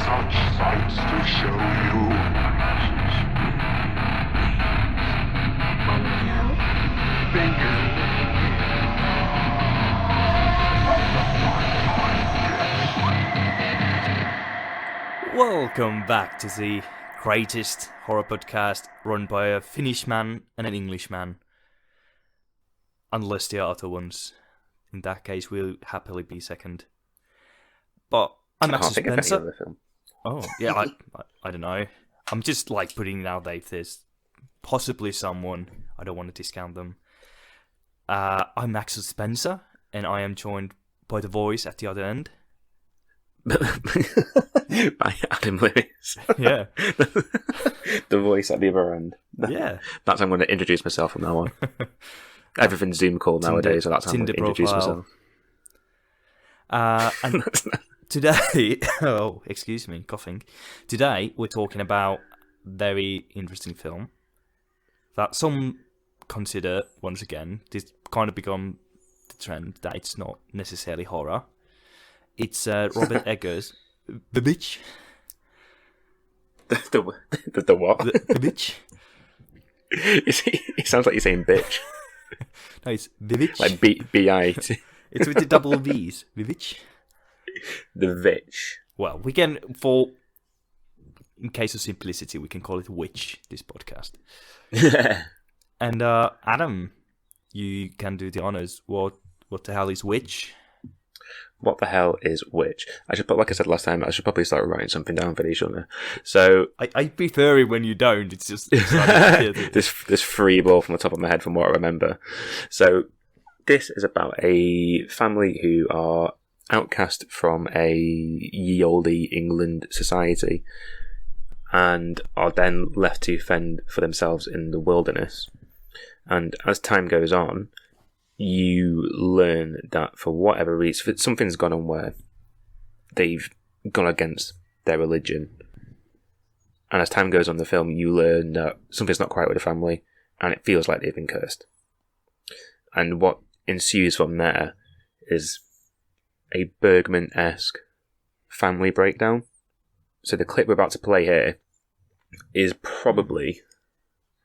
such sights to show you. Welcome back to the greatest horror podcast run by a Finnish man and an English man. Unless the other ones. In that case, we'll happily be second. But I'm Axel Spencer. Oh, yeah, I don't know. I'm just like putting it out there if there's possibly someone. I don't want to discount them. I'm Axel Spencer, and I am joined by the voice at the other end. By Adam Lewis. Yeah. The voice at the other end. Yeah. That's how I'm going to introduce myself from now on. Everything's Zoom call nowadays, so that's how I'm going to introduce myself. And today, excuse me, coughing. Today, we're talking about a very interesting film that some consider, once again, this kind of become the trend that it's not necessarily horror. It's Robert Eggers' The Bitch. The what? The Bitch. It sounds like you're saying bitch. No, it's The Bitch. Like B-I. It's with the double V's. The Bitch. The Vitch. Well, we can, in case of simplicity, we can call it Witch, this podcast. And Adam, you can do the honors. What the hell is Witch? What the hell is Witch? Like I said last time, I should probably start writing something down for these, shouldn't I? So I prefer it when you don't. It's just this free ball from the top of my head from what I remember. So this is about a family who are outcast from a ye olde England society and are then left to fend for themselves in the wilderness. And as time goes on, you learn that for whatever reason, something's gone on where they've gone against their religion. And as time goes on in the film, you learn that something's not quite with the family, and it feels like they've been cursed. And what ensues from there is a Bergman-esque family breakdown. So the clip we're about to play here is probably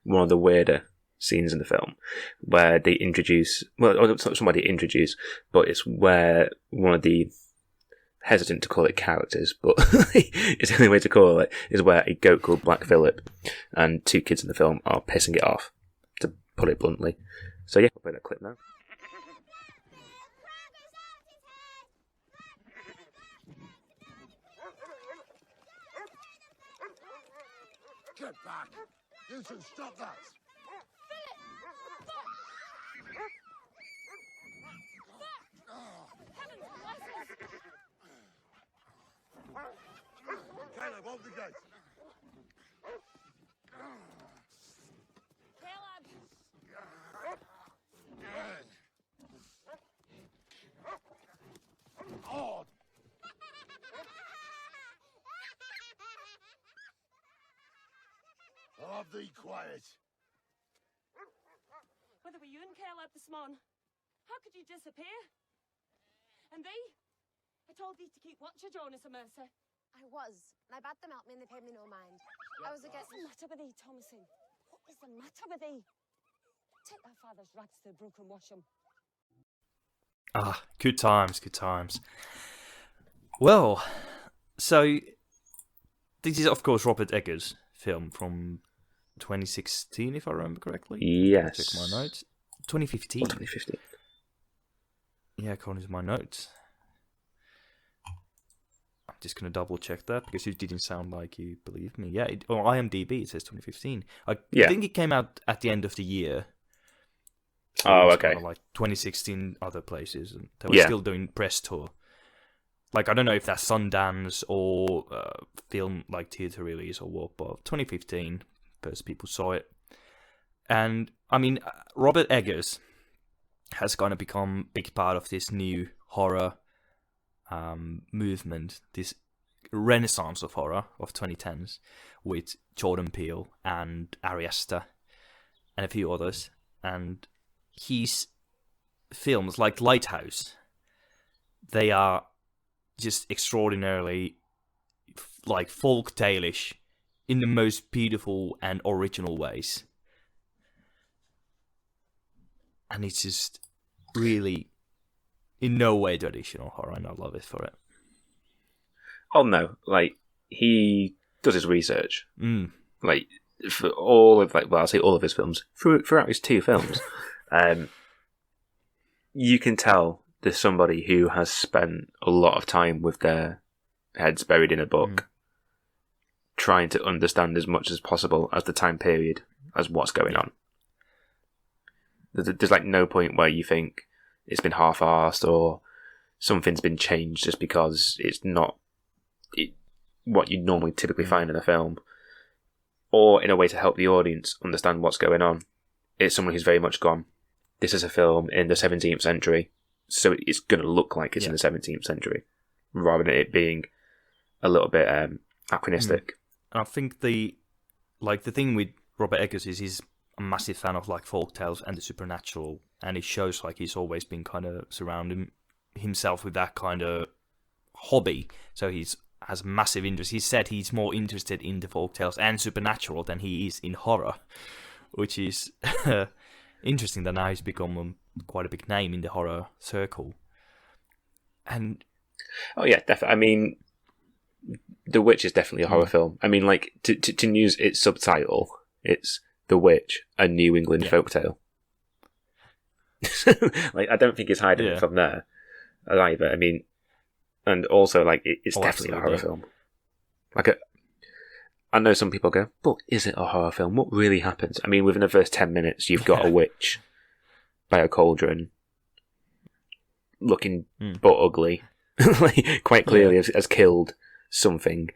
one of the weirder scenes in the film, where they introduce, well, it's not somebody introduce, but it's where one of the, hesitant to call it characters, but it's the only way to call it, is where a goat called Black Phillip and two kids in the film are pissing it off, to put it bluntly. So yeah, I'll play that clip now. Get back! You should stop that! Caleb, open the gate. Caleb! Odd. I'll be quiet. Whether were you and Caleb this morning? How could you disappear? And thee? I told thee to keep watch of Jonas and Mercy. I was, and I bade them help me and they paid me no mind. I was against... What's the matter with thee, Thomason? What is the matter with thee? Take thy father's rags to the brook and wash them. Ah, good times, good times. Well, so this is, of course, Robert Eggers' film from 2016, if I remember correctly. Yes. Check my notes. 2015. Or 2015. Yeah, according to my notes. I'm just going to double check that because it didn't sound like you believed me. Yeah, on IMDb it says 2015. I think it came out at the end of the year. So okay. Kind of like 2016 other places. And they were still doing press tour. Like, I don't know if that's Sundance or film, like theater release or what, but 2015, first people saw it. And, I mean, Robert Eggers has kind of become a big part of this new horror movement, this renaissance of horror of 2010s with Jordan Peele and Ari Aster and a few others. And his films, like Lighthouse, they are just extraordinarily like folk tale-ish in the most beautiful and original ways. And it's just really in no way traditional horror, and I love it for it. Oh no, like he does his research. Like for all of I'll say all of his films throughout his 2 films. You can tell there's somebody who has spent a lot of time with their heads buried in a book, trying to understand as much as possible as the time period as what's going on. There's like no point where you think it's been half-arsed or something's been changed just because it's not what you normally typically find in a film, or in a way to help the audience understand what's going on. It's someone who's very much gone, this is a film in the 17th century, so it's going to look like it's in the 17th century, rather than it being a little bit anachronistic. And I think the thing with Robert Eggers is he's a massive fan of like folk tales and the supernatural, and it shows like he's always been kind of surrounding himself with that kind of hobby. So he's has massive interest. He said he's more interested in the folk tales and supernatural than he is in horror, which is interesting. That now he's become quite a big name in the horror circle. And oh yeah, definitely. I mean, The Witch is definitely a horror film. I mean, like to use its subtitle, it's The Witch, a New England folktale. Like, I don't think it's hiding it from there either. I mean, and also, like, it's definitely a horror film. Like, I know some people go, but is it a horror film? What really happens? I mean, within the first 10 minutes, you've got a witch by a cauldron, looking but ugly, like, quite clearly has killed something,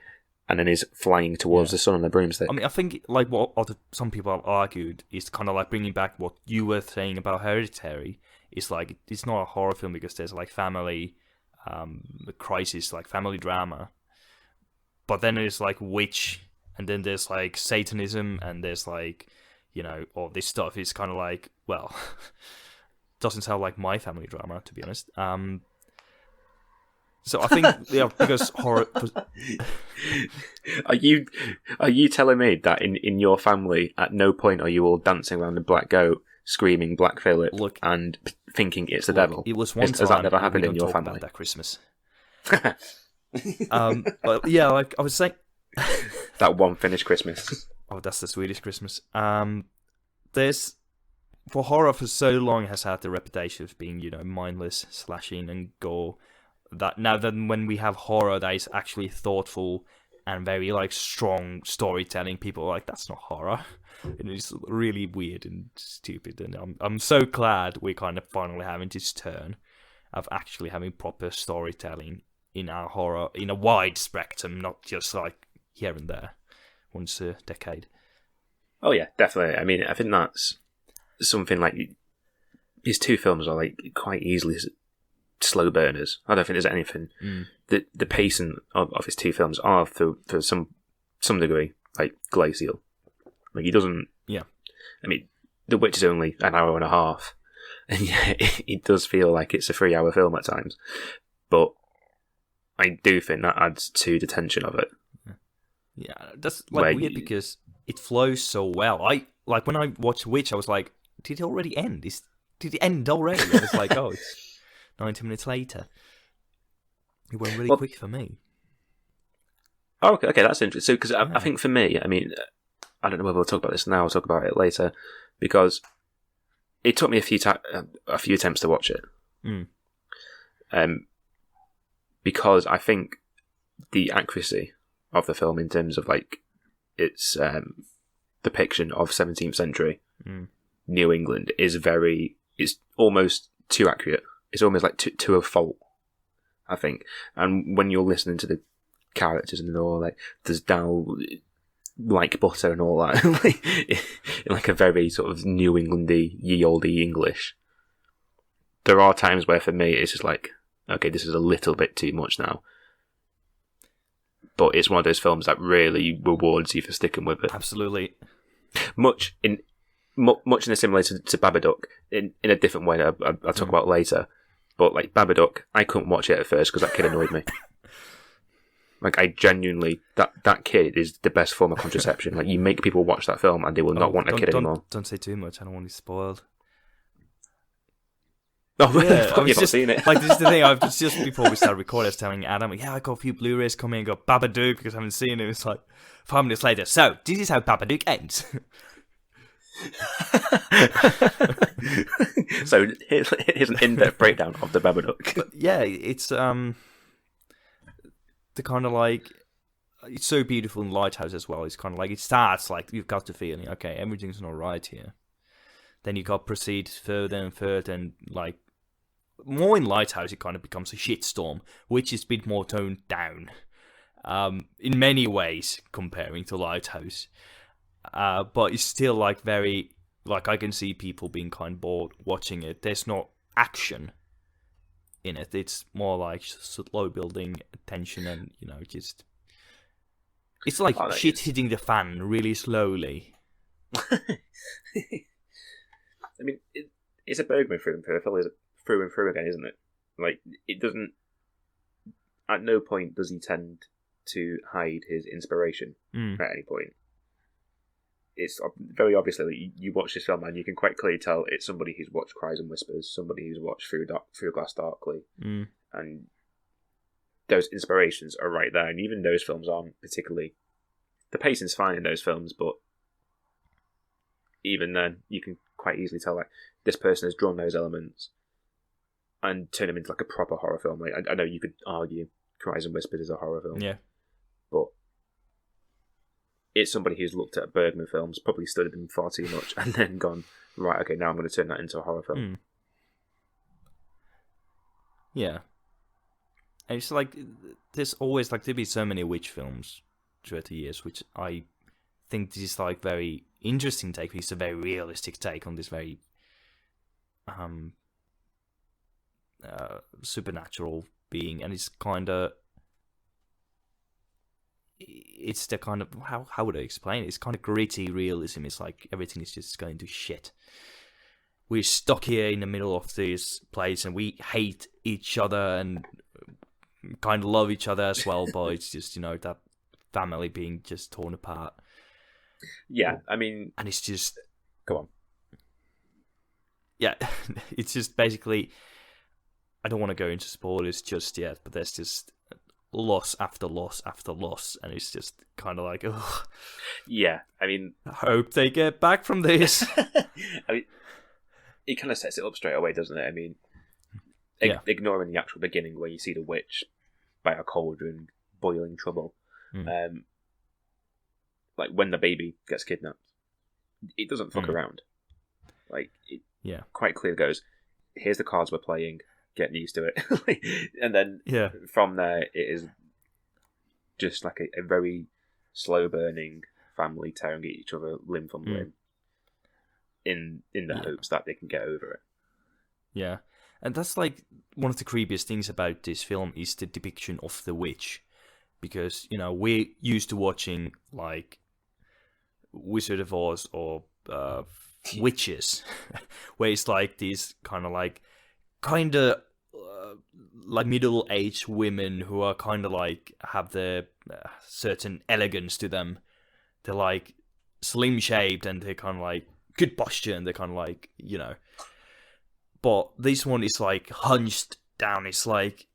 and then is flying towards the sun on a broomstick. I mean, I think like what some people have argued is kind of like bringing back what you were saying about Hereditary. It's like it's not a horror film because there's like family crisis, like family drama, but then there's like witch, and then there's like Satanism, and there's like, you know, all this stuff. Is kind of like, well, doesn't sound like my family drama, to be honest. So I think because horror. Are you telling me that in your family at no point are you all dancing around a black goat, screaming Black Phillip, and thinking it's the devil? It was one time. Has that never happened in your family? About that Christmas. But yeah, like I was saying, that one Finnish Christmas. Oh, that's the Swedish Christmas. There's for horror for so long has had the reputation of being, you know, mindless slashing and gore. That now then when we have horror that is actually thoughtful and very like strong storytelling, people are like, that's not horror, and it's really weird and stupid. And I'm so glad we're kind of finally having this turn of actually having proper storytelling in our horror in a wide spectrum, not just like here and there once a decade. Oh yeah, definitely. I mean, I think that's something like these 2 films are like quite easily slow burners. I don't think there's anything. The pacing of his 2 films are for some degree like glacial. Like he doesn't. Yeah. I mean, The Witch is only an hour and a half, and yeah, it does feel like it's a 3-hour film at times. But I do think that adds to the tension of it. Yeah, that's like weird because it flows so well. I like when I watched Witch, I was like, did it already end? Did it end already? I was like, oh, it's 90 minutes later. It went really quick for me. Oh, okay, that's interesting. So, because I think for me, I mean, I don't know whether we'll talk about this now or talk about it later, because it took me a few attempts to watch it. Because I think the accuracy of the film in terms of like its depiction of 17th century New England is it's almost too accurate. It's almost like to a fault, I think. And when you're listening to the characters and all, like, there's Dal like butter and all that, like a very sort of New Englandy, ye olde English. There are times where for me it's just like, okay, this is a little bit too much now. But it's one of those films that really rewards you for sticking with it. Absolutely. Much in a similar to Babadook, in a different way that I'll talk about later. But like Babadook, I couldn't watch it at first because that kid annoyed me. Like, I genuinely, that kid is the best form of contraception. Like, you make people watch that film and they will not want a kid anymore. Don't say too much. I don't want to be spoiled. Oh, yeah, I was you've not just seen it. like, this is the thing. I've just before we started recording, I was telling Adam, yeah, I got a few Blu-rays coming. I got Babadook because I haven't seen it. It's like 5 minutes later. So this is how Babadook ends. So here's an in-depth breakdown of the Babadook. But yeah, it's the kind of like, it's so beautiful in Lighthouse as well. It's kind of like, it starts like you've got the feeling, okay, everything's not right here. Then you got proceed further and further, and like more in Lighthouse, it kind of becomes a shitstorm, which is a bit more toned down, in many ways comparing to Lighthouse. But it's still like very, like I can see people being kind of bored watching it. There's no action in it. It's more like slow building tension, and just it's like shit hitting the fan really slowly. I mean, it's a Bergman film. The film is through and through again, isn't it? Like, it doesn't. At no point does he tend to hide his inspiration at any point. It's very obviously that you watch this film and you can quite clearly tell it's somebody who's watched Cries and Whispers, somebody who's watched Through Glass Darkly, and those inspirations are right there. And even those films aren't particularly, the pacing's fine in those films, but even then you can quite easily tell like this person has drawn those elements and turn them into like a proper horror film. Like, I know you could argue Cries and Whispers is a horror film, but it's somebody who's looked at Bergman films, probably studied them far too much, and then gone, right, okay, now I'm going to turn that into a horror film. Yeah. And it's like, there's always like, there'll be so many witch films throughout the years, which I think this is like very interesting take. It's a very realistic take on this very supernatural being, and it's kind of, it's the kind of, how would I explain it? It's kind of gritty realism. It's like everything is just going to shit. We're stuck here in the middle of this place and we hate each other and kind of love each other as well, but it's just, that family being just torn apart. Yeah, I mean... And it's just... Go on. Yeah, it's just basically... I don't want to go into spoilers just yet, but there's just loss after loss after loss, and it's just kind of like, ugh. Yeah, I mean... I hope they get back from this. I mean, it kind of sets it up straight away, doesn't it? I mean, ignoring the actual beginning where you see the witch by a cauldron boiling trouble, like when the baby gets kidnapped, it doesn't fuck around. Like, it quite clearly goes, here's the cards we're playing, get used to it. And then from there, it is just like a very slow burning family tearing at each other limb from limb in the hopes that they can get over it. Yeah. And that's like one of the creepiest things about this film is the depiction of the witch. Because, we're used to watching like Wizard of Oz or witches, where it's like these kind of like middle-aged women who are kind of like have the certain elegance to them. They're like slim shaped and they're kind of like good posture and they're kind of like, But this one is like hunched down. It's like,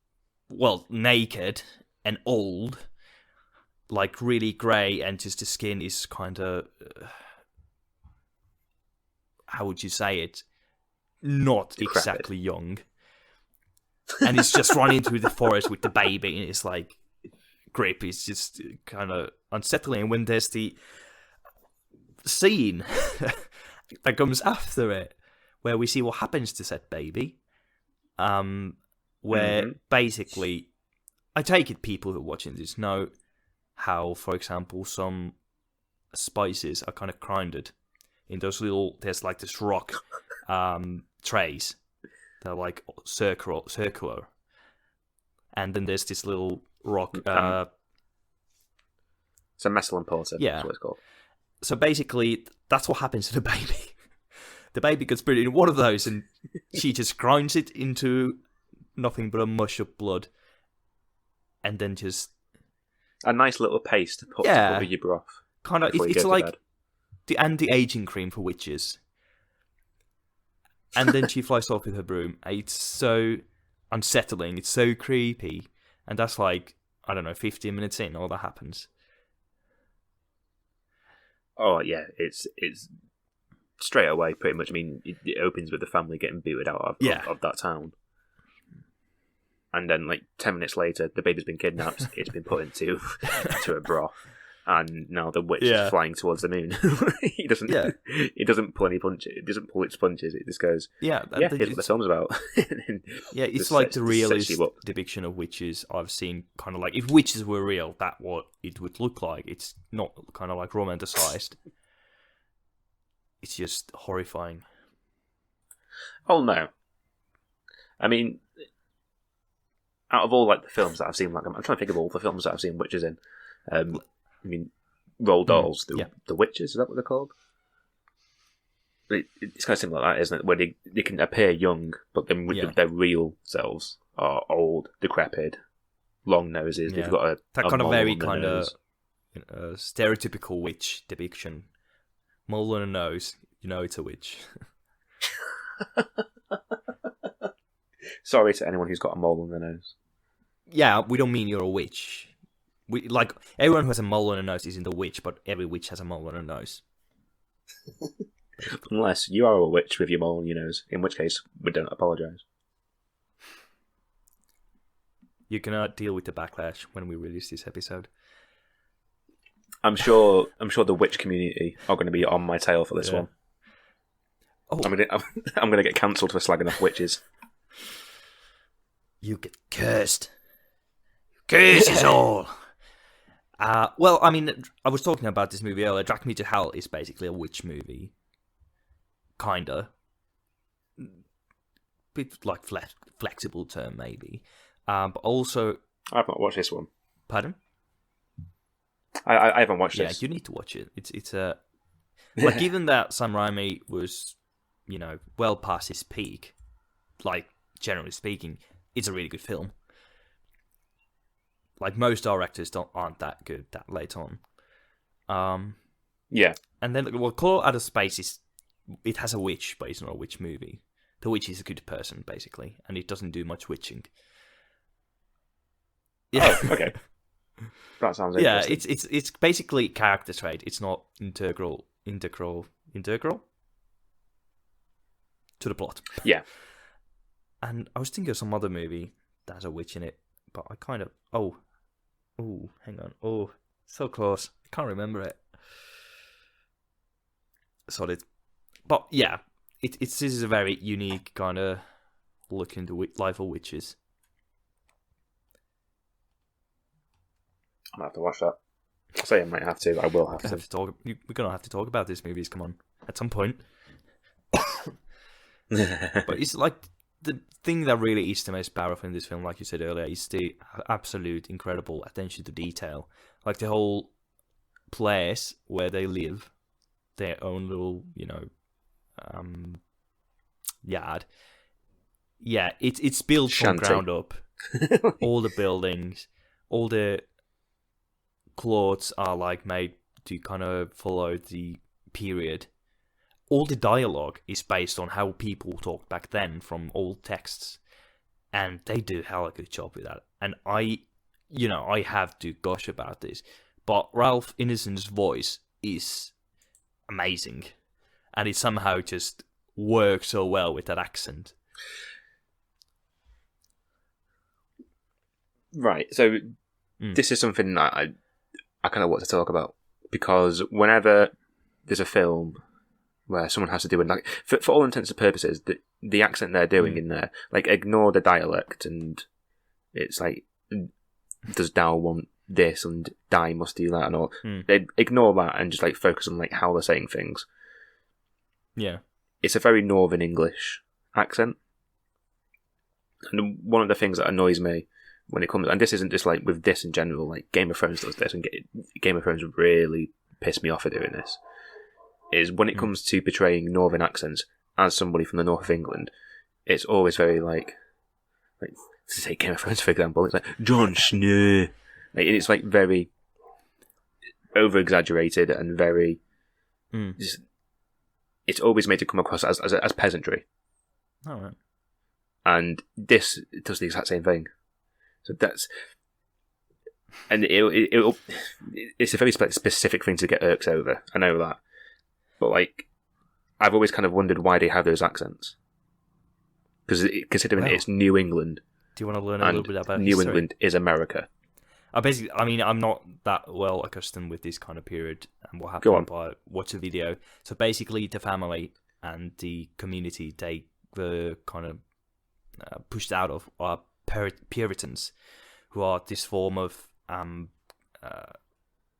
well, naked and old, like really grey, and just the skin is kind of, how would you say it? Not decrepit. Exactly young. And it's just running through the forest with the baby, and it's like creepy. It's just kind of unsettling. And when there's the scene that comes after it, where we see what happens to said baby, where basically, I take it people who are watching this know how, for example, some spices are kind of grinded in those little, there's like this rock trays. They're like circular. And then there's this little rock... it's a messel and porter, that's what it's called. So basically, that's what happens to the baby. The baby gets put in one of those and she just grinds it into nothing but a mush of blood. And then just A nice little paste to put Yeah. to cover your broth. Kind of. before you It's go to like bed. the anti-aging cream for witches. And then she flies off with her broom. It's so unsettling. It's so creepy. And that's like, I don't know, 15 minutes in, all that happens. Oh yeah, it's straight away pretty much. I mean, it opens with the family getting booted out of that town, and then like 10 minutes later, the baby's been kidnapped. It's been put into a broth, and now the witch is flying towards the moon. He doesn't. Yeah. He doesn't pull any punches. It doesn't pull its punches. It just goes. Yeah, Yeah, here's what the film's about. yeah, it's Just like sets- the just sets realist you up. depiction of witches I've seen. Kind of like, if witches were real, that's what it would look like. It's not kind of like romanticized. It's just horrifying. Oh no! I mean, out of all like the films that I've seen, like I'm trying to think of all the films that I've seen witches in. I mean, Roald Dahl's the witches. Is that what they're called? It's kind of similar like that, isn't it? Where they can appear young, but then their real selves are old, decrepit, long noses. They've got that a kind of mole very on their kind of nose. stereotypical witch depiction. Mole on a nose, you know it's a witch. Sorry to anyone who's got a mole on their nose. Yeah, we don't mean you're a witch. We like everyone who has a mole on a nose isn't a witch, but every witch has a mole on a nose. Unless you are a witch with your mole on your nose, in which case we don't apologise. You're gonna deal with the backlash when we release this episode. I'm sure the witch community are going to be on my tail for this one. Oh, I'm gonna get cancelled for slagging off witches. you get cursed. Curse is all. Well, I mean, I was talking about this movie earlier. Drag Me to Hell is basically a witch movie. Kinda. Bit like flexible term, maybe. But also... I've not watched this one. Pardon? I haven't watched this. Yeah, you need to watch it. It's a... Like, given that Sam Raimi was, you know, well past his peak, like, generally speaking, it's a really good film. Like, most directors aren't that good that late on. Yeah. And then, well, Call Out of Space it has a witch, but it's not a witch movie. The witch is a good person, basically, and it doesn't do much witching. Yeah. Oh, okay. That sounds interesting. Yeah, it's basically character trait. It's not integral to the plot. Yeah. And I was thinking of some other movie that has a witch in it, but I kind of hang on. Oh, so close. I can't remember it. Solid. But yeah, this is a very unique kind of look into life of witches. I'm gonna have to watch that. I say I might have to. I will have to. We're gonna have to talk about these movies. Come on, at some point. But it's like the thing that really is the most powerful in this film, like you said earlier, is the absolute incredible attention to detail. Like the whole place where they live, their own little, yard. Yeah, it's built from ground up. All the buildings, all the clothes are like made to kind of follow the period. All the dialogue is based on how people talked back then from old texts, and they do a hell of a good job with that. And I have to gush about this, but Ralph Ineson's voice is amazing, and it somehow just works so well with that accent. Right, so this is something that I kind of want to talk about, because whenever there's a film where someone has to do it, like for all intents and purposes, the accent they're doing in there, like ignore the dialect, and it's like, does Dal want this and Di must do that and all. They ignore that and just like focus on like how they're saying things. Yeah, it's a very Northern English accent, and one of the things that annoys me when it comes, and this isn't just like with this in general, like Game of Thrones does this, and Game of Thrones really pissed me off for doing this, is when it comes to portraying Northern accents as somebody from the north of England, it's always very like to take Game of Thrones for example, it's like Jon Snow, Like, it's like very over exaggerated and very. Just, it's always made to come across as peasantry. All right. And this does the exact same thing. So that's. And it's a very specific thing to get irks over. I know that. But, like, I've always kind of wondered why they have those accents. Because considering it's New England. Do you want to learn a little bit about New England is America. I'm not that well accustomed with this kind of period and what happened, but I watched a video. So basically, the family and the community, they were kind of pushed out of Puritans, who are this form of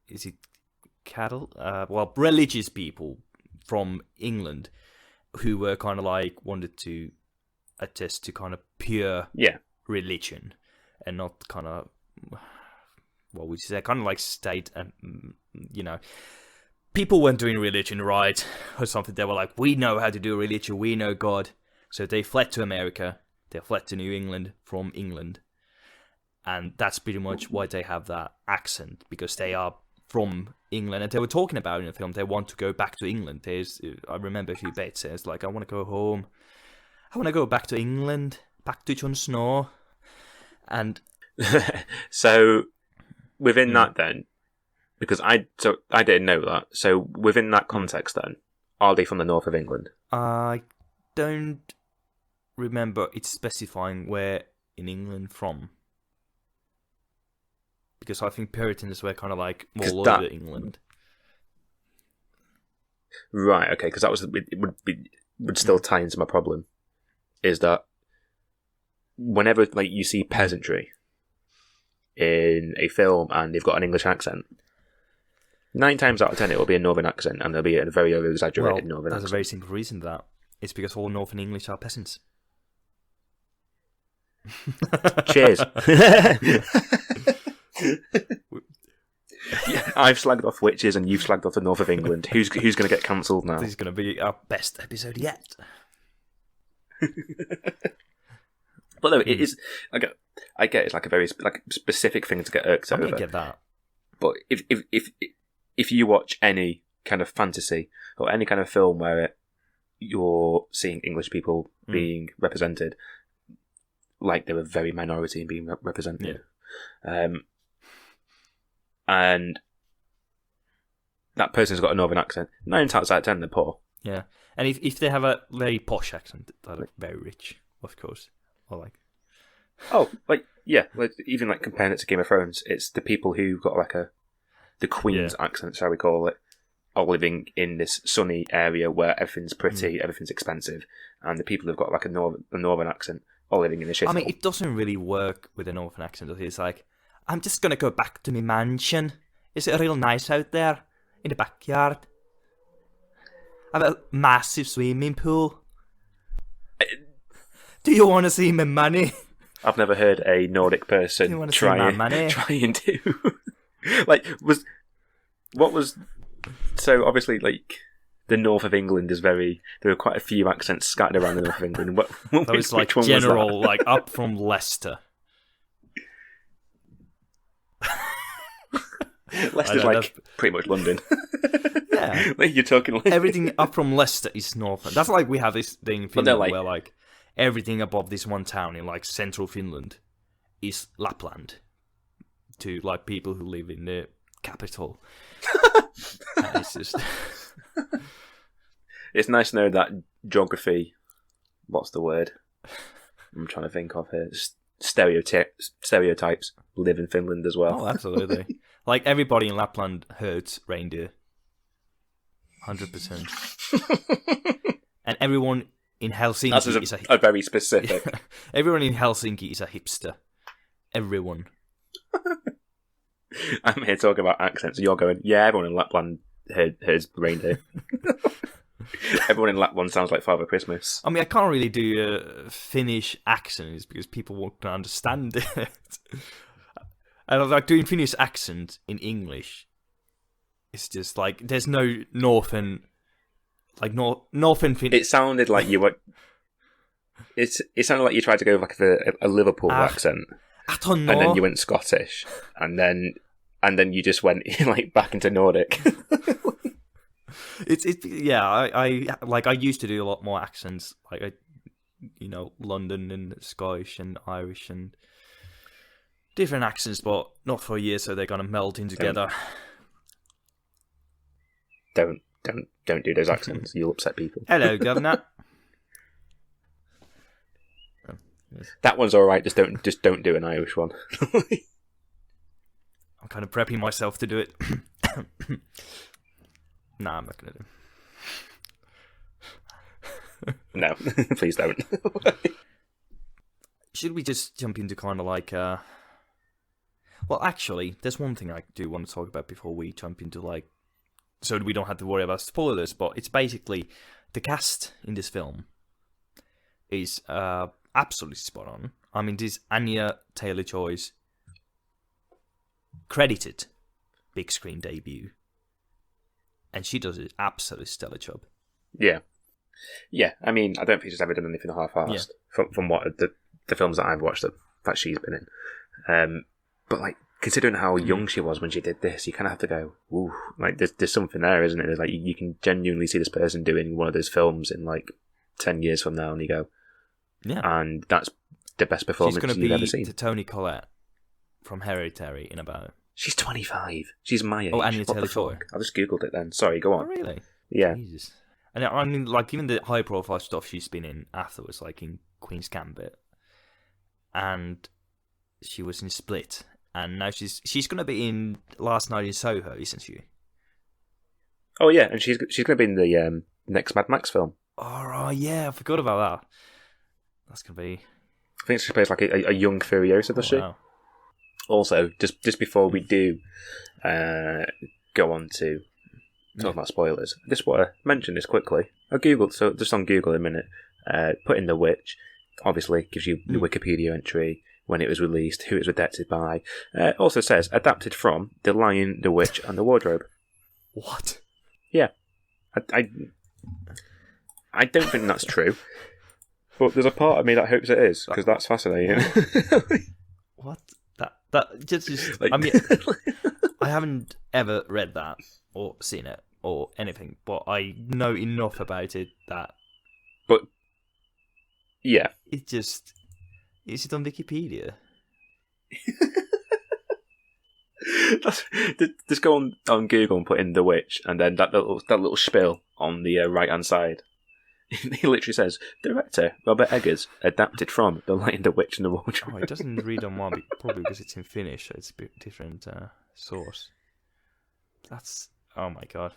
is it cattle? Religious people from England who were kind of like wanted to attest to kind of pure religion and not kind of what would you say, kind of like state and people weren't doing religion right or something. They were like, we know how to do religion, we know God. So they fled to America, they fled to New England from England, and that's pretty much why they have that accent, because they are from England, and they were talking about in the film they want to go back to England. I remember a few bits. It's like, I want to go home. I want to go back to England, back to Jon Snow, and so within that, then, because I didn't know that. So within that context, then, are they from the north of England? I don't remember it specifying where in England from. Because I think Puritans were kind of like all over England. Right, okay, because that would still tie into my problem. Is that whenever like you see peasantry in a film and they've got an English accent, 9 times out of 10 it will be a northern accent, and they'll be a very over exaggerated northern accent. There's a very simple reason to that. It's because all Northern English are peasants. Cheers. I've slagged off witches and you've slagged off the north of England. Who's going to get cancelled now? This is going to be our best episode yet. But no, it is. I get it's like a very specific thing to get irked over. I get that. But if you watch any kind of fantasy or any kind of film where you're seeing English people being represented, like they were very minority in being represented, and that person's got a northern accent, 9 times out of 10 they're poor. Yeah, and if they have a very posh accent, they're like very rich, of course. Or like, even like comparing it to Game of Thrones, it's the people who got like the Queen's accent, shall we call it, are living in this sunny area where everything's pretty, everything's expensive, and the people who've got like a northern accent are living in a shithole. I mean, it doesn't really work with a northern accent. It's like, I'm just gonna go back to my mansion. Is it real nice out there in the backyard? I have a massive swimming pool. Do you want to see my money? I've never heard a Nordic person try and do so obviously like the north of England is there are quite a few accents scattered around the north of England. That was like general, like up from Leicester. Leicester's like pretty much London. Yeah, like you're talking like everything up from Leicester is north. That's like we have this thing in Finland where like everything above this one town in like central Finland is Lapland to like people who live in the capital. It's just it's nice to know that geography. What's the word I'm trying to think of here? Stereotypes live in Finland as well. Oh, absolutely. Like everybody in Lapland herds reindeer, 100%. And everyone in Helsinki is a very specific. Everyone in Helsinki is a hipster. Everyone. I'm here talking about accents. You're going, yeah, everyone in Lapland herds reindeer. Everyone in Lapland sounds like Father Christmas. I mean, I can't really do a Finnish accent because people won't understand it. And like doing Finnish accent in English, it's just like there's no northern Finnish. It sounded like you were. It sounded like you tried to go with like a Liverpool accent. I don't and then know. you went Scottish, and then you just went like back into Nordic. It's yeah. I used to do a lot more accents, like London and Scottish and Irish and different accents, but not for a year, so they're gonna meld in together. Don't do those accents. You'll upset people. Hello, Governor. That one's all right. Just don't do an Irish one. I'm kind of prepping myself to do it. Nah, I'm not gonna do. No, please don't. Should we just jump into kind of like well, actually, there's one thing I do want to talk about before we jump into like, so we don't have to worry about spoilers. But it's basically the cast in this film is absolutely spot on. I mean, this Anya Taylor-Joy's credited big screen debut, and she does an absolutely stellar job. Yeah. I mean, I don't think she's ever done anything half-assed from what the films that I've watched that she's been in. But like, considering how young she was when she did this, you kind of have to go, ooh, like there's something there, isn't it? There's like you can genuinely see this person doing one of those films in like 10 years from now, and you go, yeah, and that's the best performance you've ever seen. She's going to be the Toni Collette from Hereditary in about. She's 25. She's my age. Oh, Anya What the Taylor-Joy. fuck? I just googled it then. Sorry, go on. Oh, really? Yeah. Jesus. And I mean, like, even the high-profile stuff she's been in afterwards, like in Queen's Gambit, and she was in Split, and now she's going to be in Last Night in Soho, isn't she? Oh yeah, and she's going to be in the next Mad Max film. Oh right, yeah, I forgot about that. That's going to be. I think she plays like a young Furiosa, does she? Wow. Also, just before we do go on to talk about spoilers, I just want to mention this quickly. I googled, so just on Google in a minute, put in The Witch. Obviously, gives you the Wikipedia entry, when it was released, who it was adapted by. It also says adapted from The Lion, the Witch, and the Wardrobe. What? Yeah, I don't think that's true, but there's a part of me that hopes it is, because that's fascinating. What? That just Like, I mean, I haven't ever read that or seen it or anything, but I know enough about it that. But yeah, it just is it on Wikipedia? Just go on Google and put in The Witch, and then that little spiel on the right hand side. He literally says, director Robert Eggers, adapted from The Lion, the Witch, and the Wardrobe. Oh, it doesn't read on mine, probably because it's in Finnish, so it's a bit different source. That's oh my god.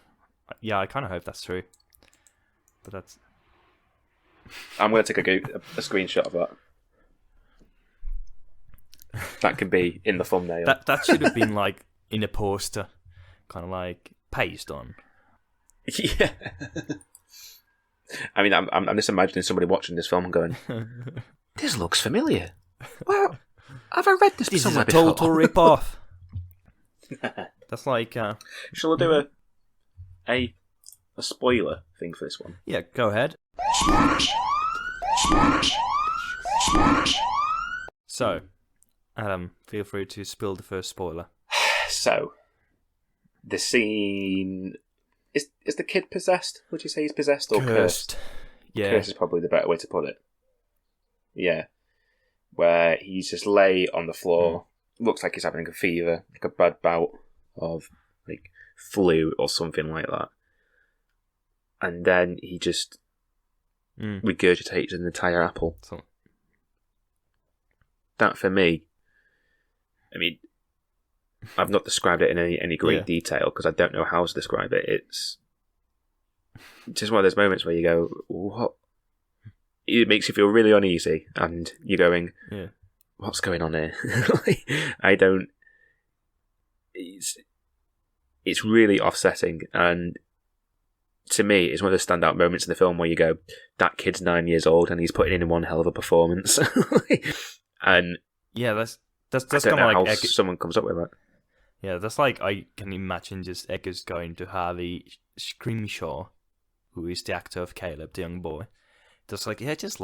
Yeah, I kind of hope that's true, but that's. I'm going to take a screenshot of that. That can be in the thumbnail. That should have been like in a poster, kind of like pasted on. Yeah. I mean, I'm just imagining somebody watching this film and going, "This looks familiar. Well, have I read this? This is somewhere a total before?" rip-off. That's like. Shall I do a spoiler thing for this one? Yeah, go ahead. So, Adam, feel free to spill the first spoiler. So, the scene is the kid possessed? Would you say he's possessed or cursed? Yeah, Cursed is probably the better way to put it. Yeah, where he's just lay on the floor. Looks like he's having a fever, like a bad bout of like flu or something like that. And then he just regurgitates an entire apple. So. That for me, I mean, I've not described it in any great detail because I don't know how to describe it. It's just one of those moments where you go, "What?" It makes you feel really uneasy, and you're going, "What's going on here?" I don't. It's really offsetting, and to me, it's one of the standout moments in the film where you go, "That kid's 9 years old, and he's putting in one hell of a performance." And yeah, that's I kind don't know of how like someone comes up with that. Yeah, that's like I can imagine just Eggers going to Harvey Scrimshaw, who is the actor of Caleb, the young boy. Just like, yeah, just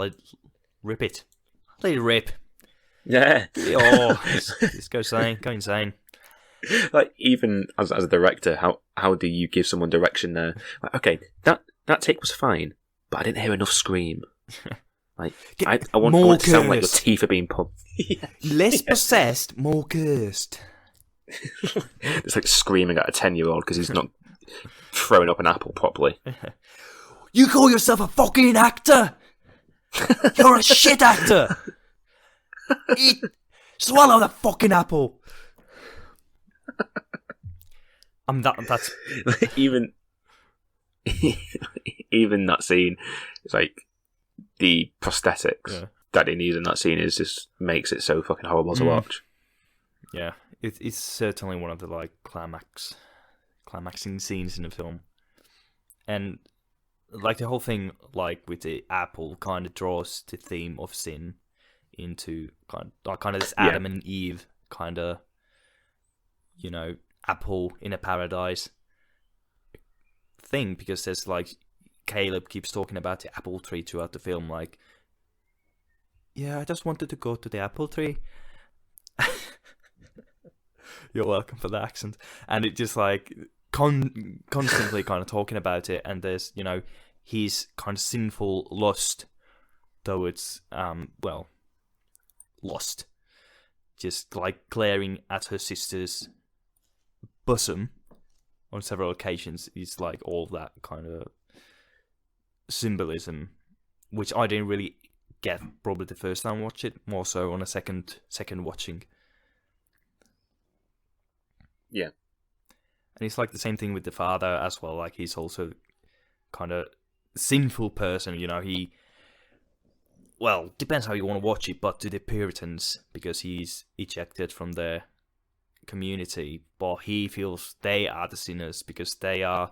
rip it. Let it rip. Yeah. Oh, it's go insane. Like, even as a director, how do you give someone direction there? Like, okay, that take was fine, but I didn't hear enough scream. Like, I want it to sound like your teeth are being pumped. Less possessed, more cursed. It's like screaming at a 10-year-old because he's not throwing up an apple properly. You call yourself a fucking actor? You're a shit actor. Swallow the fucking apple. That's even that scene. It's like the prosthetics that they need in that scene just makes it so fucking horrible to watch. Yeah, it's certainly one of the like climaxing scenes in the film, and like the whole thing, like with the apple, kind of draws the theme of sin into kind of this Adam and Eve kind of, apple in a paradise thing, because there's like Caleb keeps talking about the apple tree throughout the film, like, yeah, I just wanted to go to the apple tree. You're welcome for the accent. And it just like constantly kind of talking about it, and there's his kind of sinful lust towards lust, just like glaring at her sister's bosom on several occasions is like all that kind of symbolism, which I didn't really get probably the first time I watched it, more so on a second watching. Yeah. And it's like the same thing with the father as well, like he's also kind of sinful person, he, well, depends how you want to watch it, but to the Puritans, because he's ejected from their community, but he feels they are the sinners because they are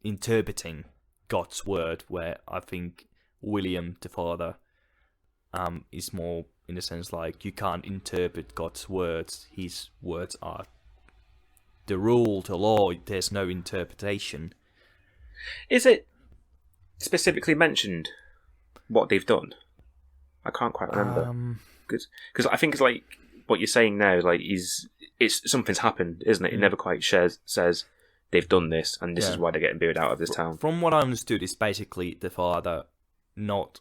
interpreting God's word, where I think William, the father, is more in the sense like you can't interpret God's words. His words are the rule, the law. There's no interpretation. Is it specifically mentioned what they've done? I can't quite remember. Because I think it's like what you're saying now is like it's something's happened, isn't it? It never quite says they've done this and this is why they're getting booed out of this town. From what I understood, it's basically the father not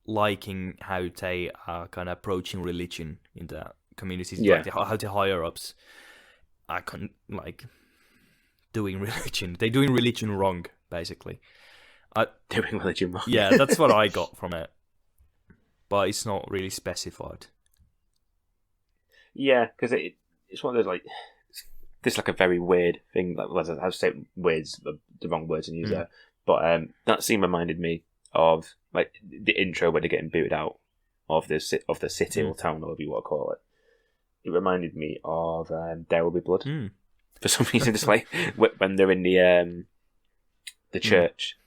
liking how they are kind of approaching religion in the communities, like how the higher ups are doing religion. They're doing religion wrong, basically. Doing religion wrong. Yeah, that's what I got from it, but it's not really specified. Yeah, because it's one of those like this is like a very weird thing. Like, I would say weird's the wrong word to use there, but that scene reminded me of like the intro where they're getting booted out of the city or town, or whatever you want to call it. It reminded me of There Will Be Blood for some reason. Just like when they're in the church,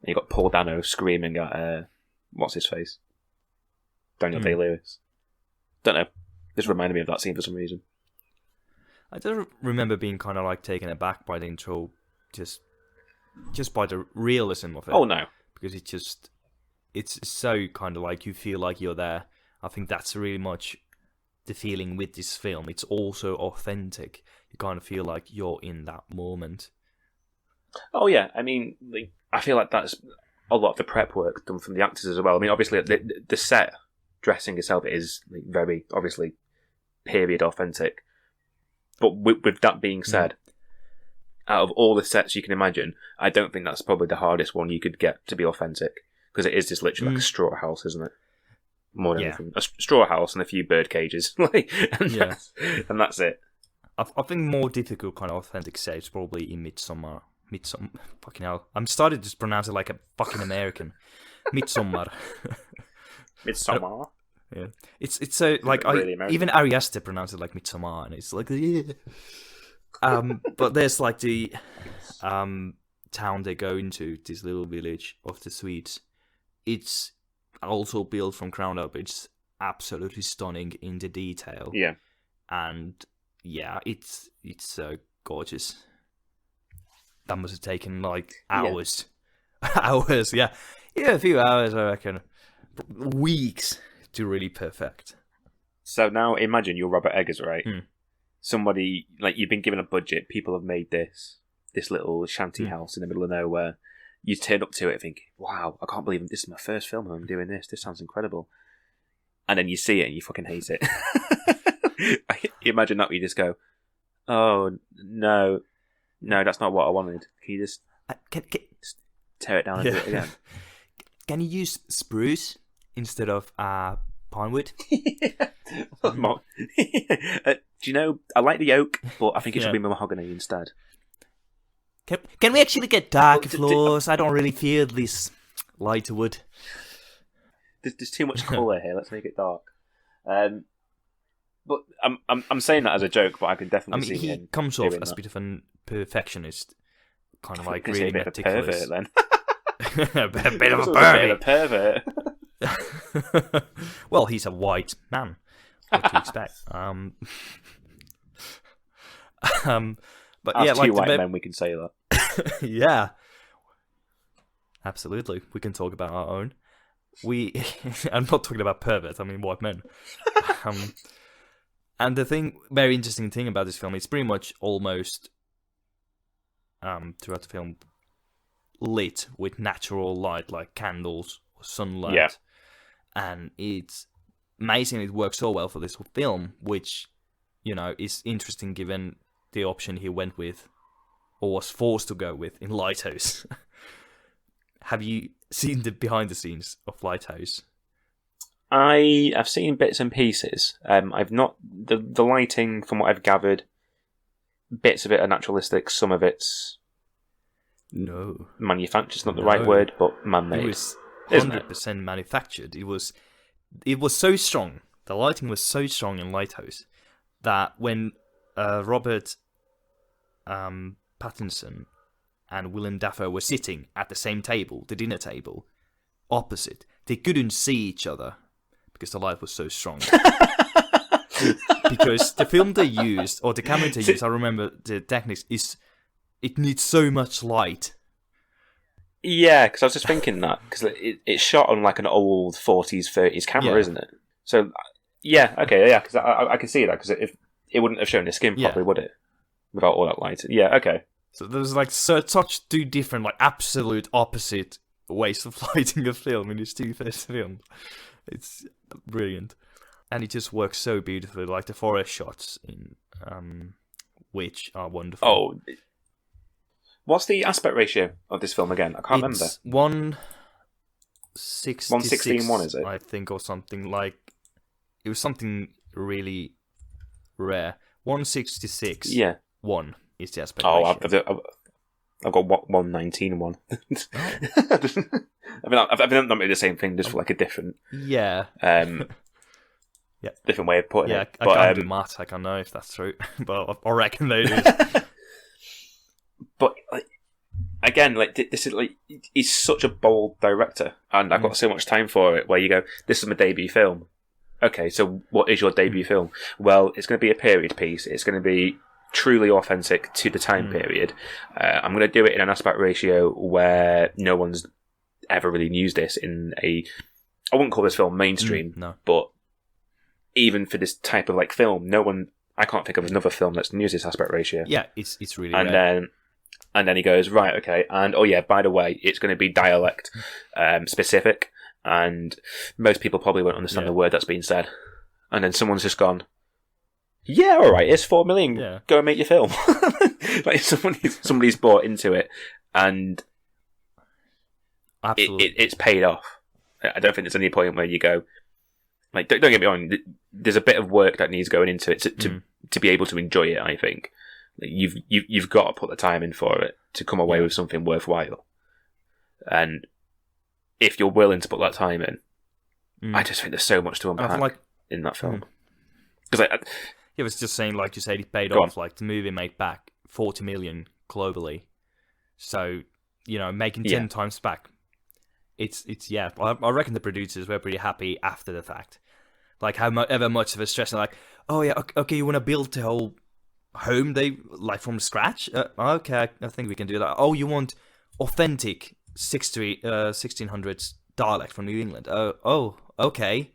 and you got Paul Dano screaming at what's his face, Daniel Day-Lewis. Don't know. Just reminded me of that scene for some reason. I just remember being kind of like taken aback by the intro, just by the realism of it. Oh no, because it's so kind of like you feel like you're there. I think that's really much the feeling with this film. It's also authentic. You kind of feel like you're in that moment. Oh yeah, I mean, like, I feel like that's a lot of the prep work done from the actors as well. I mean, obviously the set dressing itself is like, very obviously period authentic. But with that being said, out of all the sets you can imagine, I don't think that's probably the hardest one you could get to be authentic, because it is just literally like a straw house, isn't it? More than anything, a straw house and a few bird cages, and that's it. I think more difficult kind of authentic sets probably in Midsommar. Fucking hell, I'm starting to pronounce it like a fucking American. Midsommar. Midsommar. Yeah, it's so like really even Ari Aster pronounced it like Midsommar, and it's like but there's like the town they go into, this little village of the Swedes. It's also built from ground up. It's absolutely stunning in the detail. Yeah, and yeah, it's so gorgeous. That must have taken like hours, hours. Yeah, a few hours, I reckon. Weeks to really perfect. So now imagine you're Robert Eggers, right? Mm. Somebody, like, you've been given a budget, people have made this little shanty house in the middle of nowhere. You turn up to it thinking, wow, I can't believe this is my first film and I'm doing this. This sounds incredible. And then you see it and you fucking hate it. Imagine that where you just go, oh, no, that's not what I wanted. Can you just tear it down and do it again? Can you use spruce instead of pine wood? Do you know, I like the oak, but I think it should be mahogany instead. Can we actually get dark floors? I don't really feel this lighter wood. There's too much colour here. Let's make it dark. But I'm saying that as a joke, but I can definitely see he comes off as a bit of a perfectionist, kind of like really meticulous. Then. a bit of a pervert. Well, he's a white man. What do you expect? But as yeah, two like white men, we can say that. Yeah, absolutely. We can talk about our own. I'm not talking about perverts. I mean white men. And the very interesting thing about this film, it's pretty much almost throughout the film lit with natural light, like candles or sunlight. Yeah. And it's amazing. It works so well for this film, which, you know, is interesting given the option he went with, or was forced to go with, in Lighthouse. Have you seen the behind the scenes of Lighthouse? I've seen bits and pieces. I've not the lighting, from what I've gathered, bits of it are naturalistic, some of it's manufactured's not the right word, but man-made. It was 100% manufactured. It was so strong. The lighting was so strong in Lighthouse that when Robert Pattinson and Willem Dafoe were sitting at the same table, the dinner table, opposite, they couldn't see each other because the light was so strong. Because the film they used, or the camera they used, I remember the techniques, it needs so much light. Yeah, because I was just thinking that, because it's shot on like an old 40s, 30s camera, isn't it? So, yeah, okay, yeah, because I can see that, because if it wouldn't have shown the skin properly, would it? Without all that light. Yeah, okay. So there's like such two different, like absolute opposite ways of lighting a film in these two first films. It's brilliant. And it just works so beautifully, like the forest shots in which are wonderful. Oh, what's the aspect ratio of this film again? I can't remember. 1:16:1, is it? I think, or something like. It was something really rare. 1:66. Yeah. 1 is the aspect ratio. I've got 1:19:1. I mean, I've not made the same thing, just for like a different. Yeah. Yeah. Different way of putting it. I can't do maths. I can't know if that's true, but I reckon they do. But like, again, like this is like he's such a bold director, and I've got so much time for it. Where you go, this is my debut film. Okay, so what is your debut film? Well, it's going to be a period piece. It's going to be truly authentic to the time period. I'm going to do it in an aspect ratio where no one's ever really used this in a. I wouldn't call this film mainstream, no. But even for this type of like film, I can't think of another film that's used this aspect ratio. Yeah, it's really rare. And then he goes, right, okay, and oh yeah, by the way, it's going to be dialect specific, and most people probably won't understand the word that's being said. And then someone's just gone, yeah, all right, it's 4 million. Yeah. Go and make your film. Like somebody's bought into it, and it's paid off. I don't think there's any point where you go, like, don't get me wrong. There's a bit of work that needs going into it to be able to enjoy it. I think you've got to put the time in for it to come away with something worthwhile. And if you're willing to put that time in, I just think there's so much to unpack in that film. Because it was just saying, like you said, it paid off. Like the movie made back 40 million globally, so making 10 times back. It's I reckon the producers were pretty happy after the fact. Like however much of a stress, like, oh yeah, okay, you want to build the whole home like from scratch? Okay, I think we can do that. Oh, you want authentic 1600s dialect from New England? Oh, okay.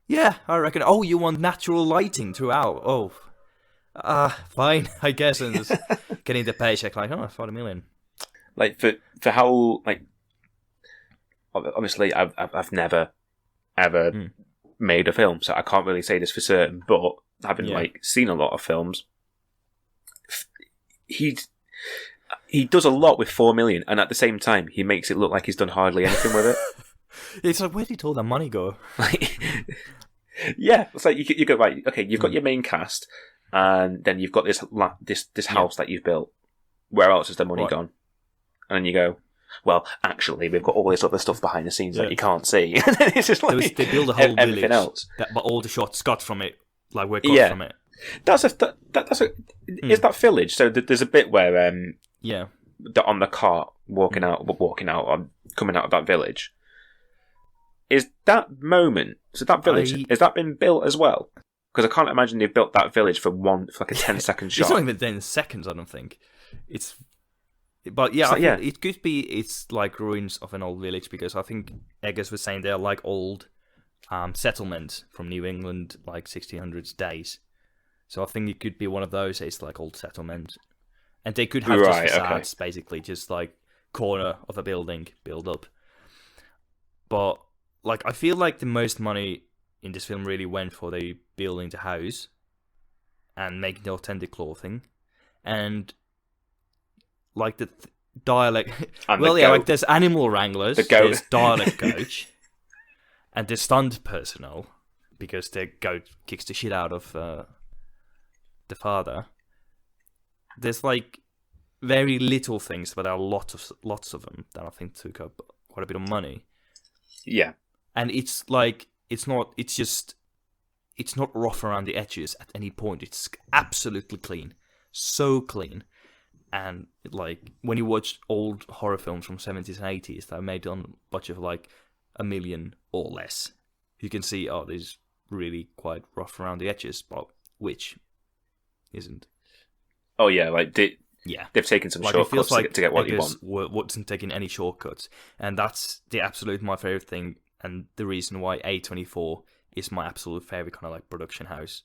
Yeah, I reckon. Oh, you want natural lighting throughout? Oh, fine, I guess. And just getting the paycheck like, oh, 40 million. Like for how like obviously I've never ever made a film, so I can't really say this for certain. But having like seen a lot of films, he does a lot with 4 million, and at the same time he makes it look like he's done hardly anything with it. It's like, where did all that money go? Yeah, it's like you go right. Okay, you've got your main cast, and then you've got this house that you've built. Where else is the money gone? And then you go, well, actually, we've got all this other stuff behind the scenes that you can't see. And then it's just like they build a whole everything village, else. But all the shots got from it, like were got from it. That's is that village? So there's a bit where on the cart walking out, coming out of that village. Is that moment? So that village has that been built as well? Because I can't imagine they've built that village for like a 10-second shot. It's not even 10 seconds. I don't think it's. But yeah, it could be. It's like ruins of an old village, because I think Eggers was saying they're like old settlements from New England, like 1600s days. So I think it could be one of those. It's like old settlements, and they could have just facades, basically, just like corner of a building build up. But like, I feel like the most money in this film really went for the building the house and making the authentic clothing, and like the dialect. Like there's animal wranglers, there's dialect coach, and there's stunt personnel, because the goat kicks the shit out of the father. There's like very little things, but there are lots of them that I think took up quite a bit of money. Yeah, and it's like it's not rough around the edges at any point. It's absolutely clean, so clean. And like when you watch old horror films from 70s and 80s that are made on a budget of like $1 million or less, you can see, there's really quite rough around the edges, but which isn't. Oh yeah, like they've taken some shortcuts to get what you want. Wasn't taking any shortcuts, and that's the absolute my favorite thing, and the reason why A24 is my absolute favorite kind of like production house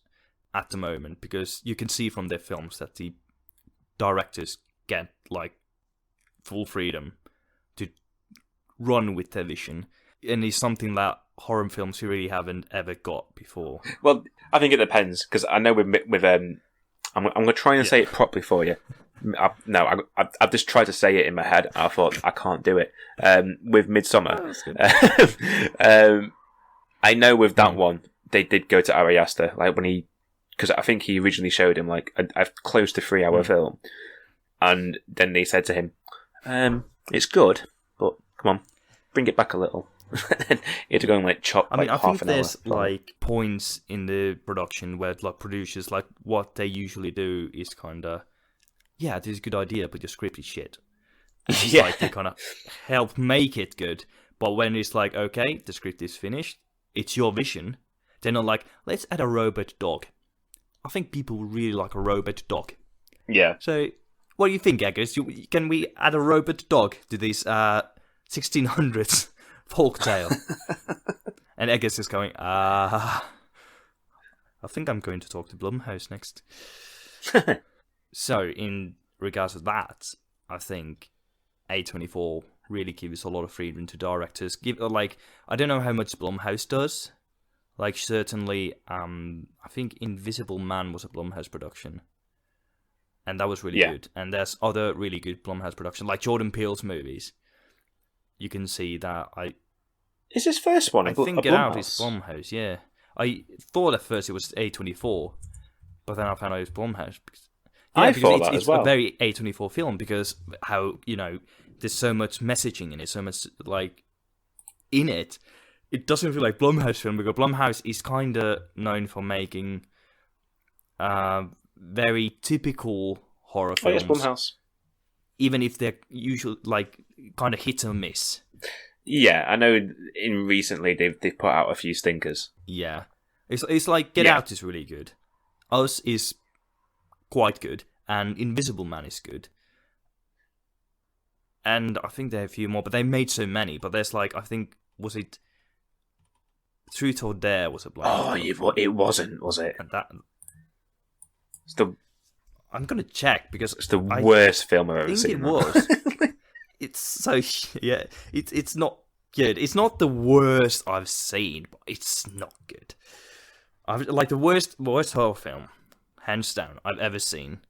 at the moment, because you can see from their films that the directors get like full freedom to run with their vision, and it's something that horror films really haven't ever got before. Well, I think it depends, because I know with I'm going to try and say it properly for you. I've just tried to say it in my head. I thought I can't do it. With Midsummer, I know with that one they did go to Ari Aster, like because I think he originally showed him like a close to 3-hour film, and then they said to him, "It's good, but come on, bring it back a little." He had to go and like chop. I think there's like points in the production where like producers, like what they usually do is kind of, this is a good idea, but your script is shit. Like they kind of help make it good, but when it's like, okay, the script is finished, it's your vision. They're not like, let's add a robot dog. I think people really like a robot dog. Yeah. So, what do you think, Eggers? Can we add a robot dog to this 1600s folktale? And Eggers is going, I think I'm going to talk to Blumhouse next. So, in regards to that, I think A24 really gives a lot of freedom to directors. I don't know how much Blumhouse does. Like, certainly, I think Invisible Man was a Blumhouse production. And that was really good. And there's other really good Blumhouse productions, like Jordan Peele's movies. You can see that Is his first one I think Get Out is Blumhouse, yeah. I thought at first it was A24, but then I found out it was Blumhouse. I thought that as well. It's a very A24 film, because how, there's so much messaging in it, so much, like, in it. It doesn't feel like Blumhouse film, because Blumhouse is kind of known for making very typical horror films. Oh, yes, Blumhouse. Even if they're usually, like, kind of hit or miss. Yeah, I know recently they've put out a few stinkers. Yeah. It's like Get Out is really good. Us is quite good, and Invisible Man is good. And I think there are a few more, but they made so many. But there's like, I think, was it Truth or Dare was a blind. Oh, it wasn't, was it? And that It's the I'm gonna check because it's the worst film I've ever think seen. it was. It's so yeah. It's not good. It's not the worst I've seen, but it's not good. Like the worst horror film, hands down, I've ever seen,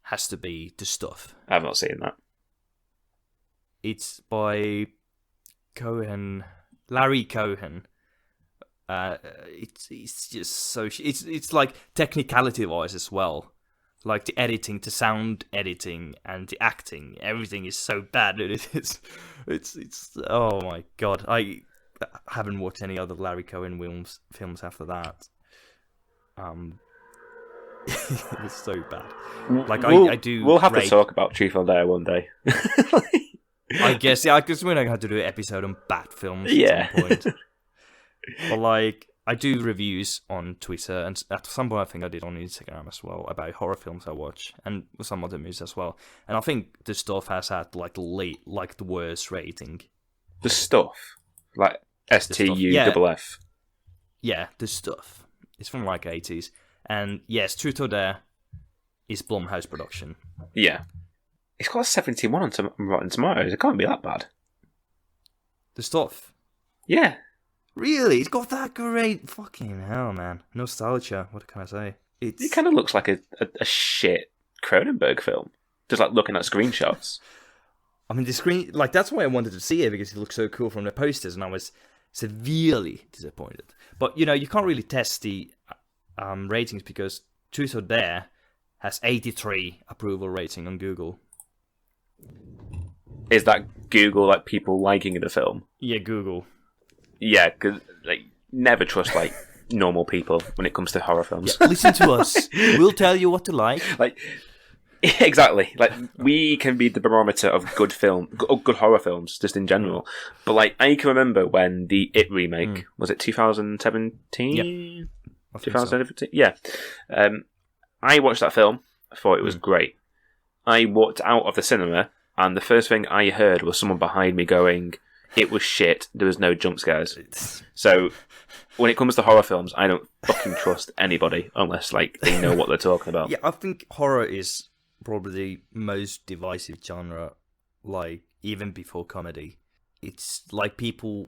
has to be The Stuff. I've not seen that. It's by Larry Cohen. It's just so it's like technicality wise as well, like the editing, the sound editing, and the acting. Everything is so bad that it's oh my god. I haven't watched any other Larry Cohen films after that. It's so bad. Like I do. We'll have to talk about Truth or Dare one day. I guess, yeah, because we're not going to do an episode on bad films at some point. But, like, I do reviews on Twitter, and at some point I think I did on Instagram as well, about horror films I watch, and some other movies as well. And I think The Stuff has had, like, the worst rating. The Stuff? Like, STUFF? Yeah, The Stuff. It's from, like, 80s. And, yes, Truth or Dare is Blumhouse production. Yeah. It's got a 71 on Rotten Tomatoes. It can't be that bad. The Stuff? Yeah. Really? It's got that great... Fucking hell, man. Nostalgia. What can I say? It kind of looks like a shit Cronenberg film. Just like looking at screenshots. I mean, the screen... Like, that's why I wanted to see it, because it looked so cool from the posters, and I was severely disappointed. But, you know, you can't really test the ratings, because Truth or Dare has 83 approval rating on Google. Is that Google, like, people liking the film? Yeah, Google. Yeah, because, like, never trust, like, normal people when it comes to horror films. Yeah, listen to us. We'll tell you what to like. Like, exactly. Like, we can be the barometer of good horror films, just in general. But, like, I can remember when the It remake, was it 2017? Yep. 2017? So. Yeah. I watched that film. I thought it was great. I walked out of the cinema, and the first thing I heard was someone behind me going, "It was shit. There was no jump scares." So, when it comes to horror films, I don't fucking trust anybody unless, like, they know what they're talking about. Yeah, I think horror is probably the most divisive genre, like, even before comedy. It's like people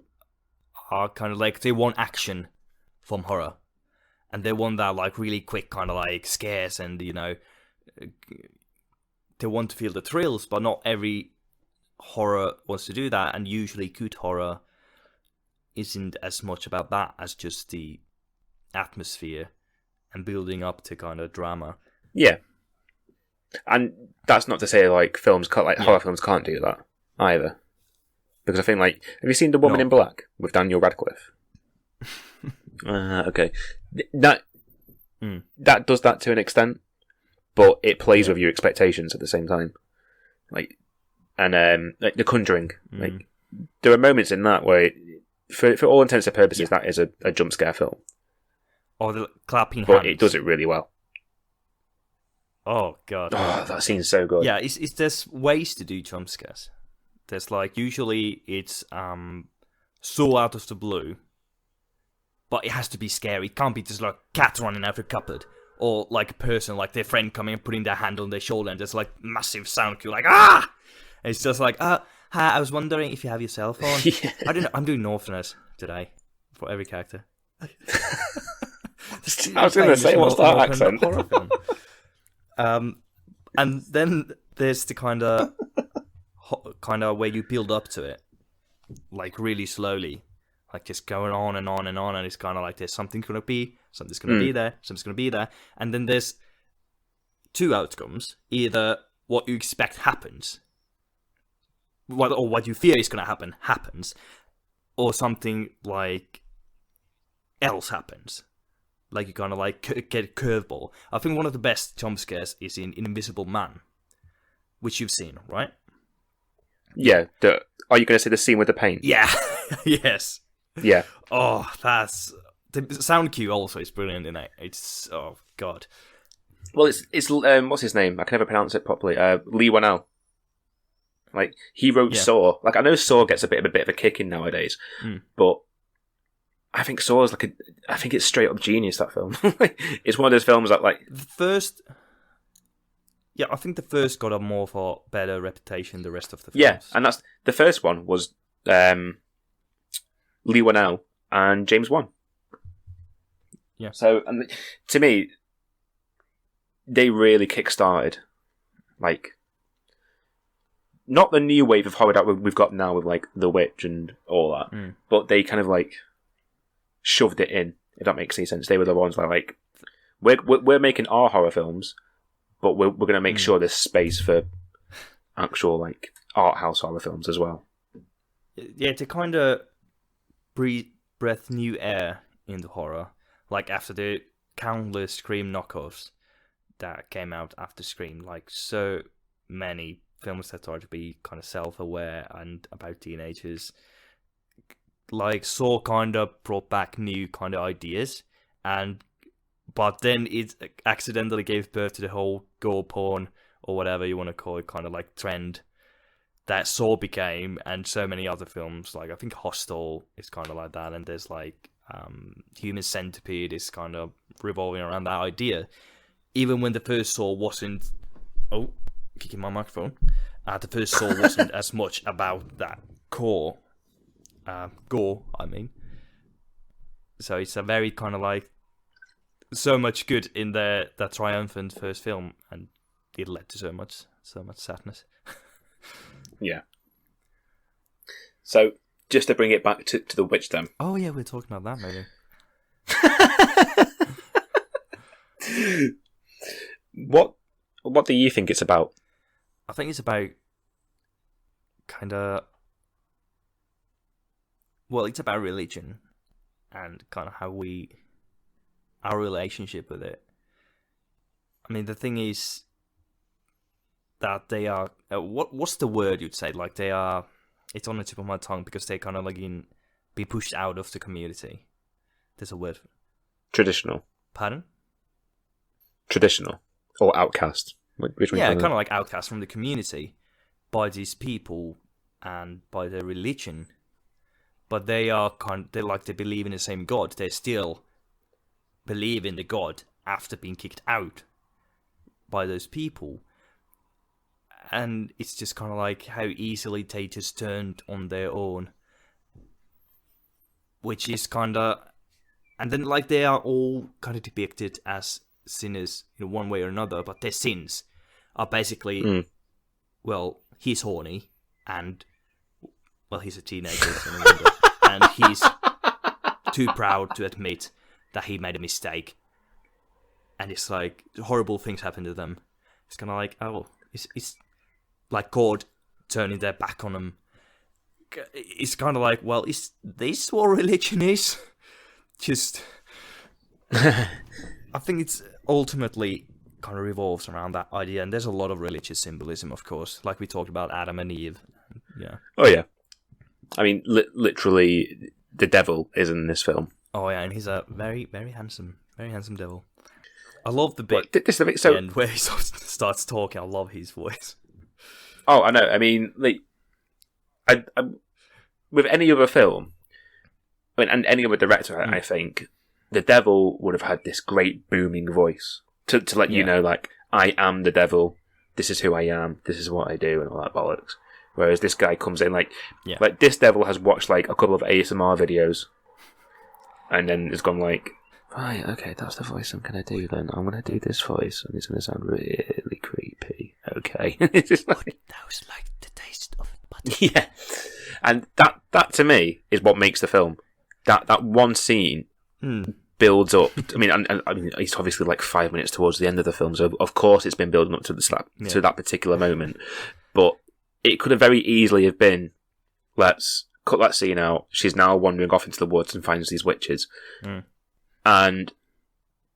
are kind of like, they want action from horror. And they want that, like, really quick kind of, like, scares, and, you know, they want to feel the thrills, but not every horror wants to do that, and usually good horror isn't as much about that as just the atmosphere and building up to kind of drama. Yeah. And that's not to say, like, horror films can't do that, either. Because I think, like, have you seen The Woman in Black with Daniel Radcliffe? Okay. That does that to an extent, but it plays with your expectations at the same time. Like, and like The Conjuring, like, there are moments in that where, for all intents and purposes, that is a jump scare film. Or the clapping but hands. It does it really well. Oh god. Oh, that scene's so good. Yeah, there's ways to do jump scares. There's, like, usually it's so out of the blue. But it has to be scary. It can't be just like a cat running out of a cupboard. Or like a person, like their friend coming and putting their hand on their shoulder, and there's like massive sound cue, like, ah! And it's just like, hi, I was wondering if you have your cell phone. Yeah. I don't know, I'm doing Northerners today for every character. I was going to say, what's that accent? Horror film. And then there's the kind of where you build up to it, like really slowly. Like, just going on and on and on, and it's kind of like there's something's going to be there, something's going to be there. And then there's two outcomes. Either what you expect happens, or what you fear is going to happen, happens, or something, like, else happens. Like, you kind of, like, get a curveball. I think one of the best jump scares is in Invisible Man, which you've seen, right? Yeah. Are you going to say the scene with the paint? Yeah. Yes. Yeah. Oh, that's the sound cue also is brilliant in it. It's, oh god. Well, it's what's his name? I can never pronounce it properly. Lee Whannell. Like, he wrote Saw. Like, I know Saw gets a bit of a kicking nowadays, but I think Saw is I think it's straight up genius, that film. It's one of those films that like... The first... Yeah, I think the first got a more of a better reputation than the rest of the films. Yeah, and that's... The first one was Lee Whannell and James Wan. Yeah. So, and to me, they really kick-started, like... Not the new wave of horror that we've got now with, like, The Witch and all that, but they kind of, like, shoved it in, if that makes any sense. They were the ones that, like, we're making our horror films, but we're going to make sure there's space for actual, like, art house horror films as well. Yeah, to kind of breathe new air into horror, like, after the countless Scream knockoffs that came out after Scream, like, so many films that try to be kind of self-aware and about teenagers, like Saw kind of brought back new kind of ideas, but then it accidentally gave birth to the whole gore porn, or whatever you want to call it, kind of like trend that Saw became, and so many other films, like I think Hostel is kind of like that, and there's like Human Centipede is kind of revolving around that idea, even when the first Saw wasn't... Oh, kicking my microphone. The first Saw wasn't as much about that gore, I mean. So it's a very kind of like so much good in the triumphant first film, and it led to so much sadness. Yeah. So just to bring it back to The Witch, then. Oh yeah, we're talking about that maybe. What do you think it's about? I think it's about kind of... Well, it's about religion and kind of how our relationship with it. I mean, the thing is that they are... what's the word you'd say? Like, they are... It's on the tip of my tongue because they kind of like be pushed out of the community. There's a word. Traditional. Pardon? Traditional. Or outcast. Which yeah, kind of like outcast from the community by these people and by their religion, but they believe in the same God. They still believe in the God after being kicked out by those people, and it's just kind of like how easily they just turned on their own, which is kind of, and then like they are all kind of depicted as sinners in one way or another, but their sins are basically, well, he's horny, and, well, he's a teenager, and he's too proud to admit that he made a mistake, and it's like, horrible things happen to them. It's kind of like, oh, it's like God turning their back on them. It's kind of like, well, is this what religion is? Just... I think it's ultimately kind of revolves around that idea, and there's a lot of religious symbolism, of course, like we talked about Adam and Eve. Yeah. Oh yeah. I mean, literally, the devil is in this film. Oh yeah, and he's a very, very handsome devil. I love the bit this is the bit, so... end where he starts talking. I love his voice. Oh, I know. I mean, like, I with any other film, I mean, and any other director, I think, the devil would have had this great booming voice to let you know, like, I am the devil, this is who I am, this is what I do, and all that bollocks. Whereas this guy comes in, like this devil has watched, like, a couple of ASMR videos, and then has gone, like, right, okay, that's the voice I'm going to do then. I'm going to do this voice, and it's going to sound really creepy. Okay. It's just like... That was like the taste of butter. Yeah. And that to me, is what makes the film. That one scene... builds up. I mean, it's obviously like 5 minutes towards the end of the film, so of course it's been building up to to that particular moment. But it could have very easily have been, let's cut that scene out. She's now wandering off into the woods and finds these witches. And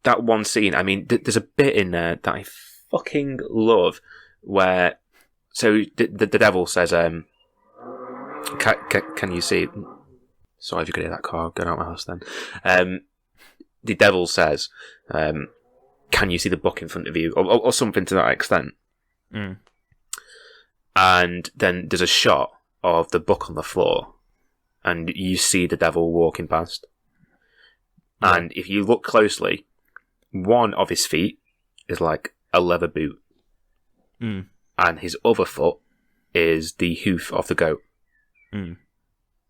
that one scene, I mean, there's a bit in there that I fucking love, where so the devil says, "Can you see?" Sorry if you could hear that car going out of my house. Then. The devil says, "Can you see the book in front of you?" Or something to that extent. And then there's a shot of the book on the floor, and you see the devil walking past. And if you look closely, one of his feet is like a leather boot. And his other foot is the hoof of the goat.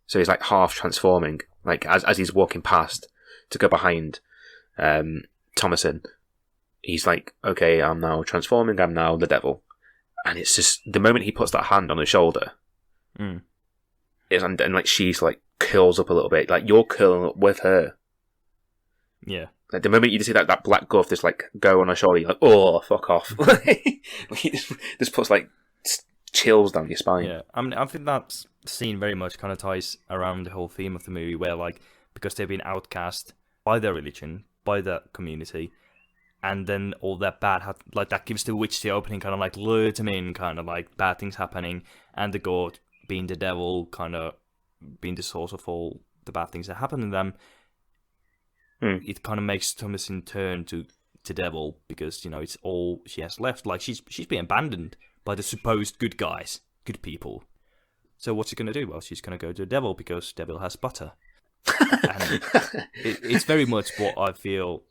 So he's like half transforming. Like as he's walking past to go behind Thomason, he's like, okay, I'm now transforming, I'm now the devil. And it's just, the moment he puts that hand on her shoulder, and like she's like curls up a little bit, like you're curling up with her. Yeah. Like the moment you just see that black glove just like go on her shoulder, you're like, oh, fuck off. He just puts like chills down your spine. Yeah, I mean, I think that scene very much kind of ties around the whole theme of the movie, where like, because they've been outcast by their religion, by their community, and then all that bad, like that gives the witch the opening, kind of like lure them in, kind of like bad things happening, and the god being the devil, kind of being the source of all the bad things that happen to them. It kind of makes Thomasin turn to the devil, because, you know, it's all she has left. Like, she's being abandoned by the supposed good guys, good people. So what's she going to do? Well, she's going to go to the devil, because devil has butter. And it's very much what I feel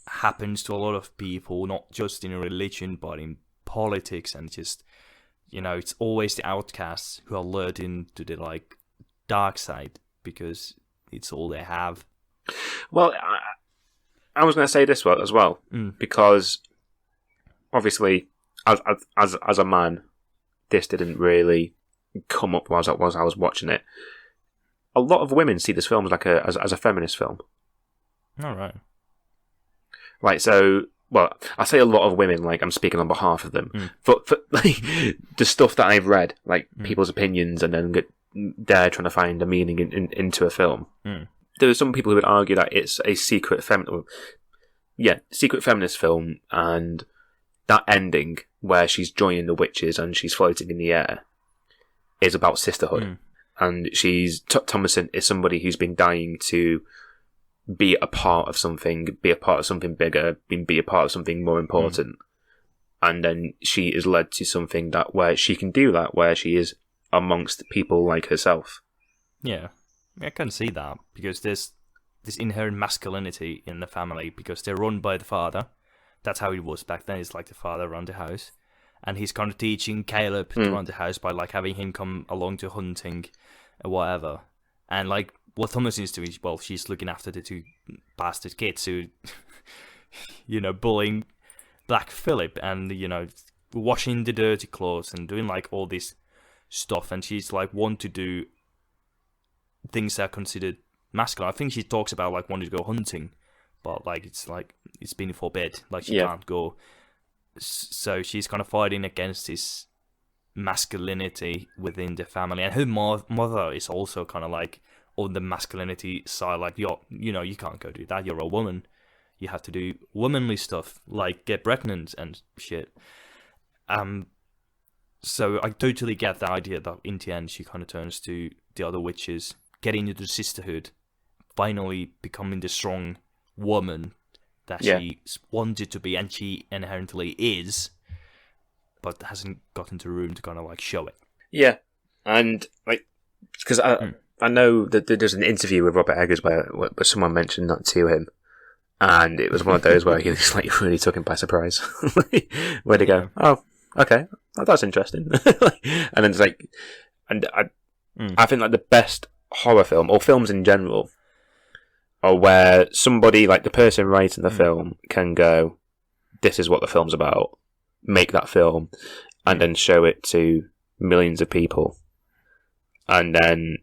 happens to a lot of people, not just in religion, but in politics, and just, you know, it's always the outcasts who are lured into the, like, dark side, because it's all they have. Well, I was going to say this as well, because obviously, as a man, this didn't really come up as I was watching it. A lot of women see this film as like as a feminist film. All right. Right. So, well, I say a lot of women, like I'm speaking on behalf of them. But for like, the stuff that I've read, like people's opinions, and then they're trying to find a meaning into a film. There are some people who would argue that it's a secret feminist film, and that ending where she's joining the witches and she's floating in the air is about sisterhood. And Thomasin is somebody who's been dying to be a part of something bigger, be a part of something more important. And then she is led to something where she can do that, where she is amongst people like herself. Yeah. I can see that, because there's this inherent masculinity in the family, because they're run by the father. That's how it was back then. It's like the father around the house, and he's kind of teaching Caleb to run the house by like having him come along to hunting or whatever. And like what Thomas is doing, well, she's looking after the two bastard kids who, you know, bullying Black Phillip, and, you know, washing the dirty clothes and doing like all this stuff. And she's like want to do things that are considered masculine. I think she talks about like wanting to go hunting, but like it's been forbid, like she can't go. So she's kind of fighting against this masculinity within the family, and her mother is also kind of like on the masculinity side, like you can't go do that, you're a woman, you have to do womanly stuff like get pregnant and shit. So I totally get the idea that in the end she kind of turns to the other witches, getting into the sisterhood, finally becoming the strong woman that she wanted to be, and she inherently is, but hasn't gotten to room to kind of like show it. Yeah, and like, because I know that there's an interview with Robert Eggers where someone mentioned that to him, and it was one of those where he just like really took him by surprise. Where'd he go? Oh, okay, that's interesting. And then it's like, and I think like the best horror film, or films in general, are where somebody, like the person writing the film, can go, this is what the film's about, make that film, and then show it to millions of people. And then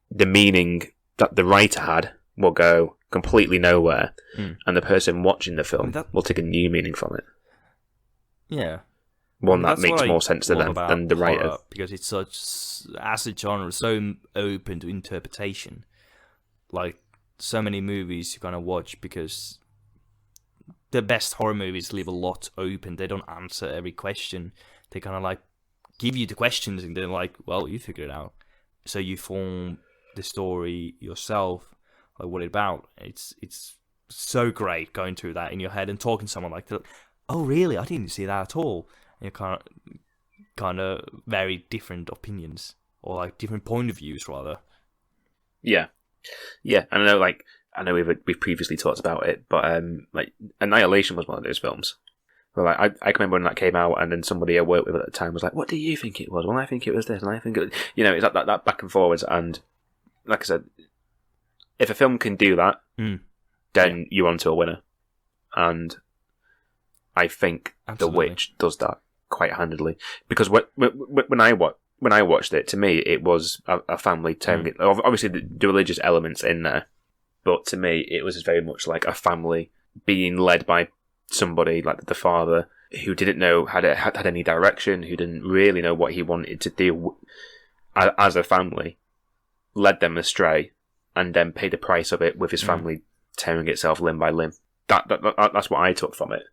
the meaning that the writer had will go completely nowhere, and the person watching the film will take a new meaning from it. Yeah. One that makes more sense to them than the writer. Because it's such, as a genre, so open to interpretation. Like, so many movies you kind of watch, because the best horror movies leave a lot open. They don't answer every question. They kind of like give you the questions, and they're like, well, you figure it out. So you form the story yourself, like what it's about. It's so great going through that in your head and talking to someone like that. Oh, really? I didn't see that at all. And you kind of very different opinions, or like different point of views rather. Yeah. Yeah, and I know, like, I know we've previously talked about it, but like Annihilation was one of those films. Well, like, I can remember when that came out, and then somebody I worked with at the time was like, "What do you think it was?" Well, I think it was this, and I think it was... it's that back and forwards. And like I said, if a film can do that, then you're onto a winner. And I think Absolutely. The Witch does that quite handedly, because when I watched it, to me it was a family tearing. Obviously, the religious elements in there, but to me it was very much like a family being led by somebody like the father, who didn't know had any direction, who didn't really know what he wanted to do as a family, led them astray, and then paid the price of it with his family tearing itself limb by limb. That's what I took from it.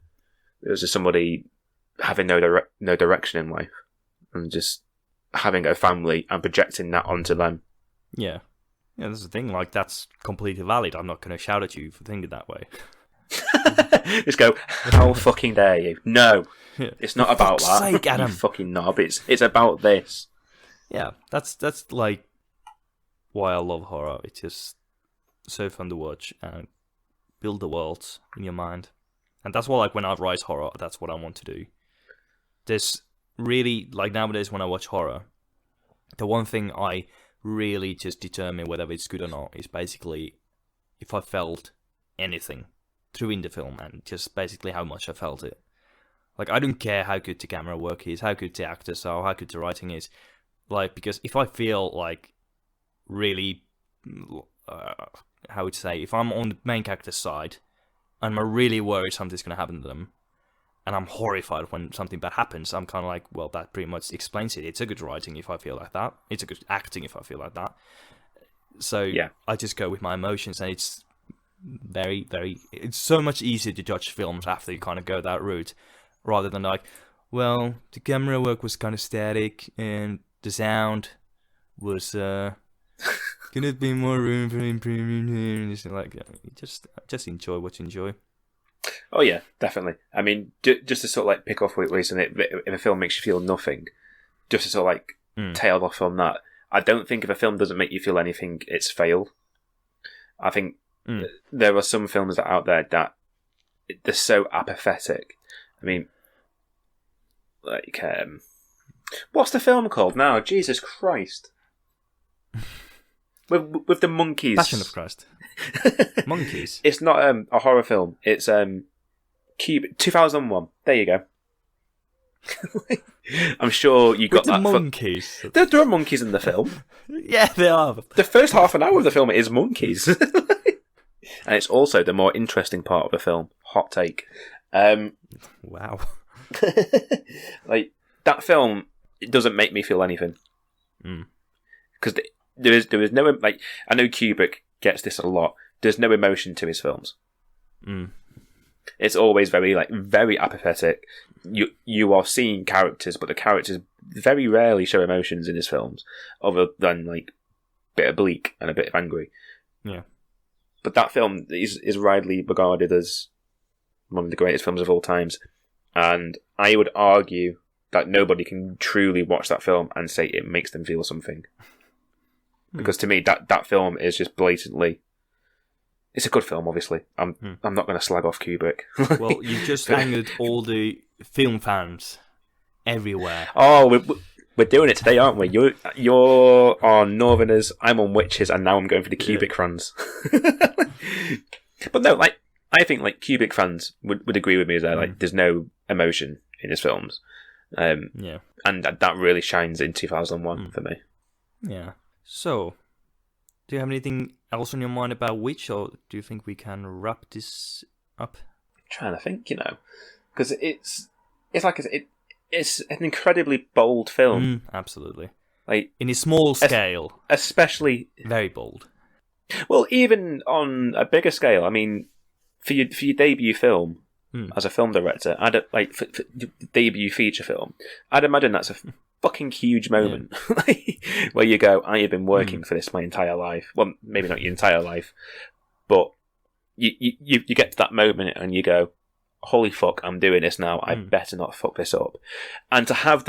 It was just somebody having no direction in life, and just having a family and projecting that onto them. Yeah, that's the thing. Like, that's completely valid. I'm not going to shout at you for thinking that way. Just go, how fucking dare you? No, it's not about that. Sake, Adam. You fucking knob. It's about this. Yeah, that's like why I love horror. It's just so fun to watch and build the worlds in your mind. And that's why, like, when I write horror, that's what I want to do. There's really, like, nowadays when I watch horror, the one thing I really just determine whether it's good or not is basically if I felt anything through in the film, and just basically how much I felt it. Like, I don't care how good the camera work is, how good the actors are, how good the writing is. Like, because if I feel like really, how would you say, if I'm on the main character's side, and I'm really worried something's going to happen to them, and I'm horrified when something bad happens, I'm kind of like, well, that pretty much explains it. It's a good writing if I feel like that. It's a good acting if I feel like that. So yeah. I just go with my emotions, and it's very, very... It's so much easier to judge films after you kind of go that route, rather than like, well, the camera work was kind of static, and the sound was... Could it be more room for improvement here? And like, just enjoy what you enjoy. Oh yeah, definitely. I mean, just to sort of like pick off what it, if a film makes you feel nothing, just to sort of like tail off from that, I don't think if a film doesn't make you feel anything, it's failed. I think there are some films that are out there that they're so apathetic. I mean, like, what's the film called now? Jesus Christ. With the monkeys. Passion of Christ. Monkeys. It's not a horror film. It's Cube 2001. There you go. I'm sure you got with that. The monkeys. There are monkeys in the film. Yeah, there are. The first half an hour of the film is monkeys, and it's also the more interesting part of the film. Hot take. Wow. Like, that film, it doesn't make me feel anything because there is no, like, I know Kubrick gets this a lot. There's no emotion to his films. It's always very apathetic. You are seeing characters, but the characters very rarely show emotions in his films, other than like a bit of bleak and a bit of angry. Yeah. But that film is widely regarded as one of the greatest films of all times, and I would argue that nobody can truly watch that film and say it makes them feel something. Because to me, that film is just blatantly... It's a good film, obviously. I'm not going to slag off Kubrick. Well, you just angered all the film fans everywhere. Oh, we're doing it today, aren't we? You're on Northerners, I'm on Witches, and now I'm going for the Kubrick fans. But no, like, I think like Kubrick fans would agree with me that like there's no emotion in his films. Yeah. And that really shines in 2001 for me. Yeah. So, do you have anything else on your mind about Witch, or do you think we can wrap this up? I'm trying to think, because it's like it's an incredibly bold film. Absolutely. Like, in a small scale, especially very bold. Well, even on a bigger scale, I mean, for your debut film as a film director, for debut feature film, I'd imagine that's a fucking huge moment where you go, I have been working for this my entire life. Well, maybe not your entire life, but you get to that moment and you go, holy fuck, I'm doing this now. I better not fuck this up. And to have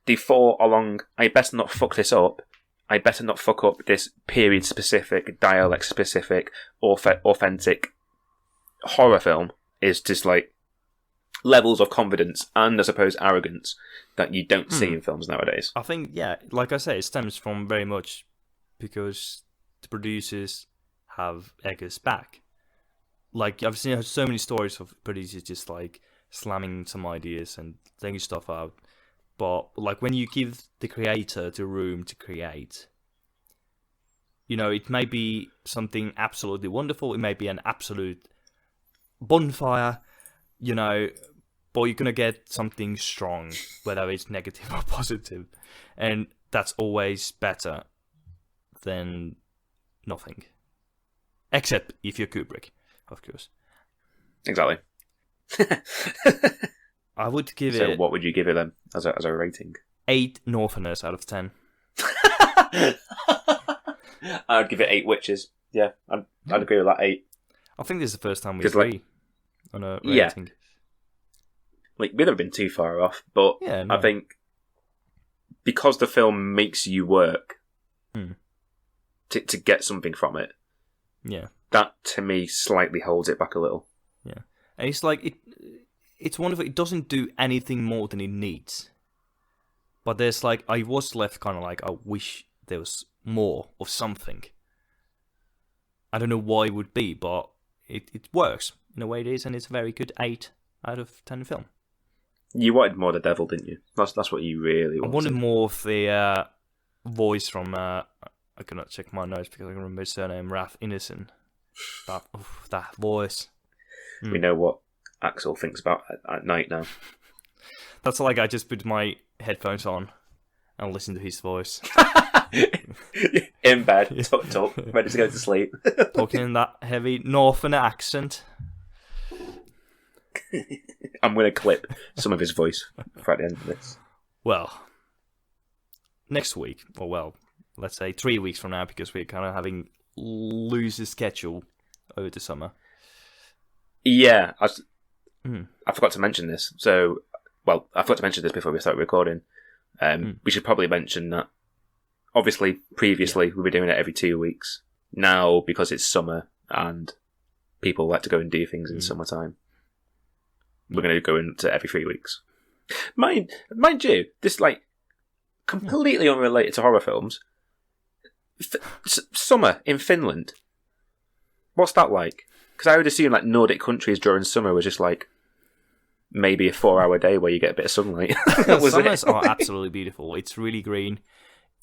the thought along, I better not fuck this up, I better not fuck up this period-specific, dialect-specific, authentic horror film is just like levels of confidence and, I suppose, arrogance that you don't see in films nowadays. I think, yeah, like I say, it stems from very much because the producers have Eggers back. Like, I've seen so many stories of producers just like slamming some ideas and taking stuff out. But like when you give the creator the room to create, you know, it may be something absolutely wonderful. It may be an absolute bonfire, you know, but you're gonna get something strong, whether it's negative or positive, and that's always better than nothing. Except if you're Kubrick, of course. Exactly. I would give So it... what would you give it then, as a rating? 8 Northerners out of 10. I'd give it 8 witches. Yeah, I'd agree with that 8. I think this is the first time we 'Cause, agree on a rating. Yeah. Like, we'd have been too far off, but Yeah, no. I think because the film makes you work to get something from it, Yeah. that to me slightly holds it back a little. Yeah. And it's like, it's wonderful. It doesn't do anything more than it needs. But there's like, I was left kind of like, I wish there was more of something. I don't know why it would be, but it works in a way it is, and it's a very good 8 out of 10 film. You wanted more of the devil, didn't you? That's what you really wanted. I wanted more of the voice from, I cannot check my notes because I can remember his surname, Ralph Ineson. That voice. We know what Axel thinks about at night now. That's like I just put my headphones on and listen to his voice. In bed, tucked up, ready to go to sleep. Talking in that heavy northern accent. I'm going to clip some of his voice for at the end of this. Well, next week, or well, let's say 3 weeks from now, because we're kind of having loose schedule over the summer. Yeah, I forgot to mention this. So, well, I forgot to mention this before we started recording. We should probably mention that, obviously, previously we were doing it every 2 weeks. Now, because it's summer and people like to go and do things in summertime, we're going to go into every 3 weeks. Mind you, this like completely unrelated to horror films. Summer in Finland. What's that like? Because I would assume like Nordic countries during summer was just like maybe a 4-hour day where you get a bit of sunlight. Summers are absolutely beautiful. It's really green.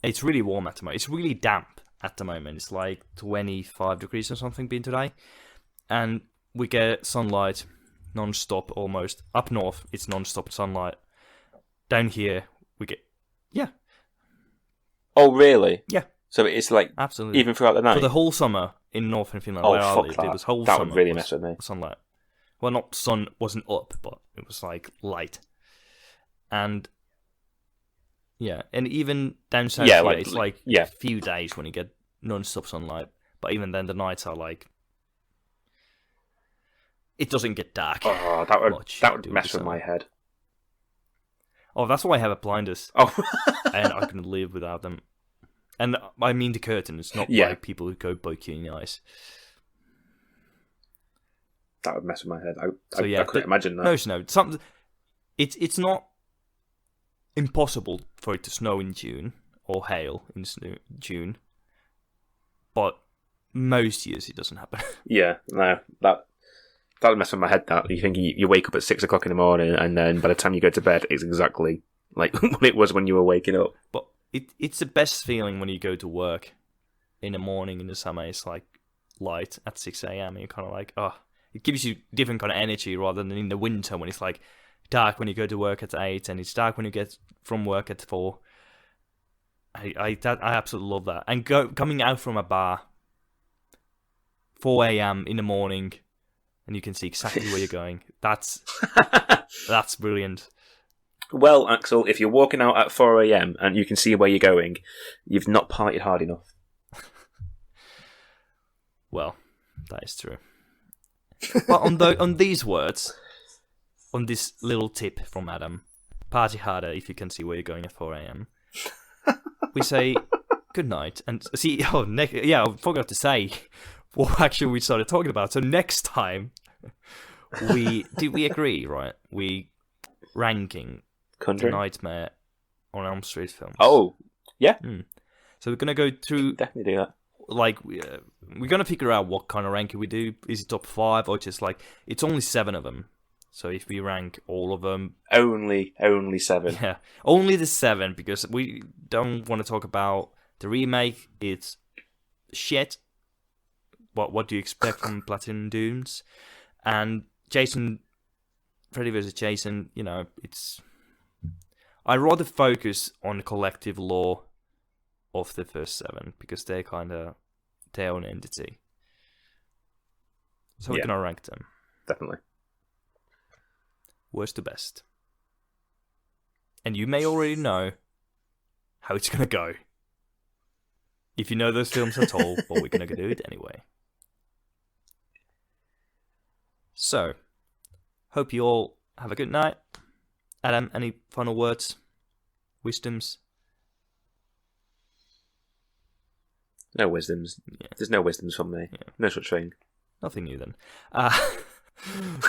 It's really warm at the moment. It's really damp at the moment. It's like 25 degrees or something been today. And we get sunlight non-stop almost. Up north, it's non-stop sunlight. Down here, we get... Yeah. Oh, really? Yeah. So it's like absolutely even throughout the night? For the whole summer in northern Finland, where I lived, it was whole that summer. Would really mess with me. Sunlight. Well, not sun wasn't up, but it was like light. And yeah, and even down south here, it's like a few days when you get non-stop sunlight. But even then, the nights are like... It doesn't get dark. Oh, that would mess with my head. Oh, that's why I have a blinders. Oh. And I couldn't live without them. And I mean the curtains, not like people who go bokeh in the eyes. That would mess with my head. I couldn't imagine that. No. It's not impossible for it to snow in June or hail in June, but most years it doesn't happen. Yeah, no, that would mess with my head. That you think you wake up at 6 o'clock in the morning, and then by the time you go to bed, it's exactly like what it was when you were waking up. But it's the best feeling when you go to work in the morning in the summer. It's like light at 6 a.m. and you're kind of like, oh, it gives you different kind of energy rather than in the winter when it's like dark when you go to work at 8 and it's dark when you get from work at 4. I absolutely love that. And coming out from a bar 4 a.m. in the morning and you can see exactly where you're going. That's brilliant. Well, Axel, if you're walking out at 4 a.m. and you can see where you're going, you've not partied hard enough. Well, that is true. But on these words, on this little tip from Adam, party harder if you can see where you're going at 4 a.m. We say good night. And see, I forgot to say what actually we started talking about. So next time, we agree, right? We ranking Conjuring? the Nightmare on Elm Street films. Oh, yeah. So we're gonna go through. Definitely do that. Like, we're gonna figure out what kind of ranking we do. Is it top 5 or just like it's only 7 of them? So if we rank all of them, only 7. yeah, only the 7 because we don't want to talk about the remake. It's shit. What do you expect from Platinum Dunes? And Freddy vs. Jason, it's... I rather focus on the collective lore of the first 7 because they're kind of their own entity. So we're going to rank them. Definitely. Worst to best. And you may already know how it's going to go. If you know those films at all, but we're going to do it anyway. So, hope you all have a good night. Adam, any final words? Wisdoms? No wisdoms. Yeah. There's no wisdoms from me. Yeah. No such thing. Nothing new then.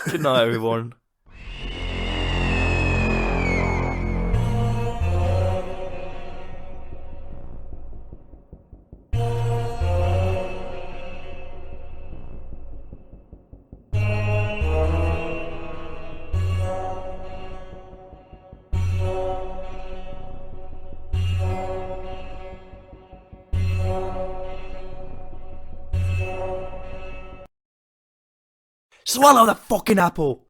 Good night, everyone. Swallow the fucking apple!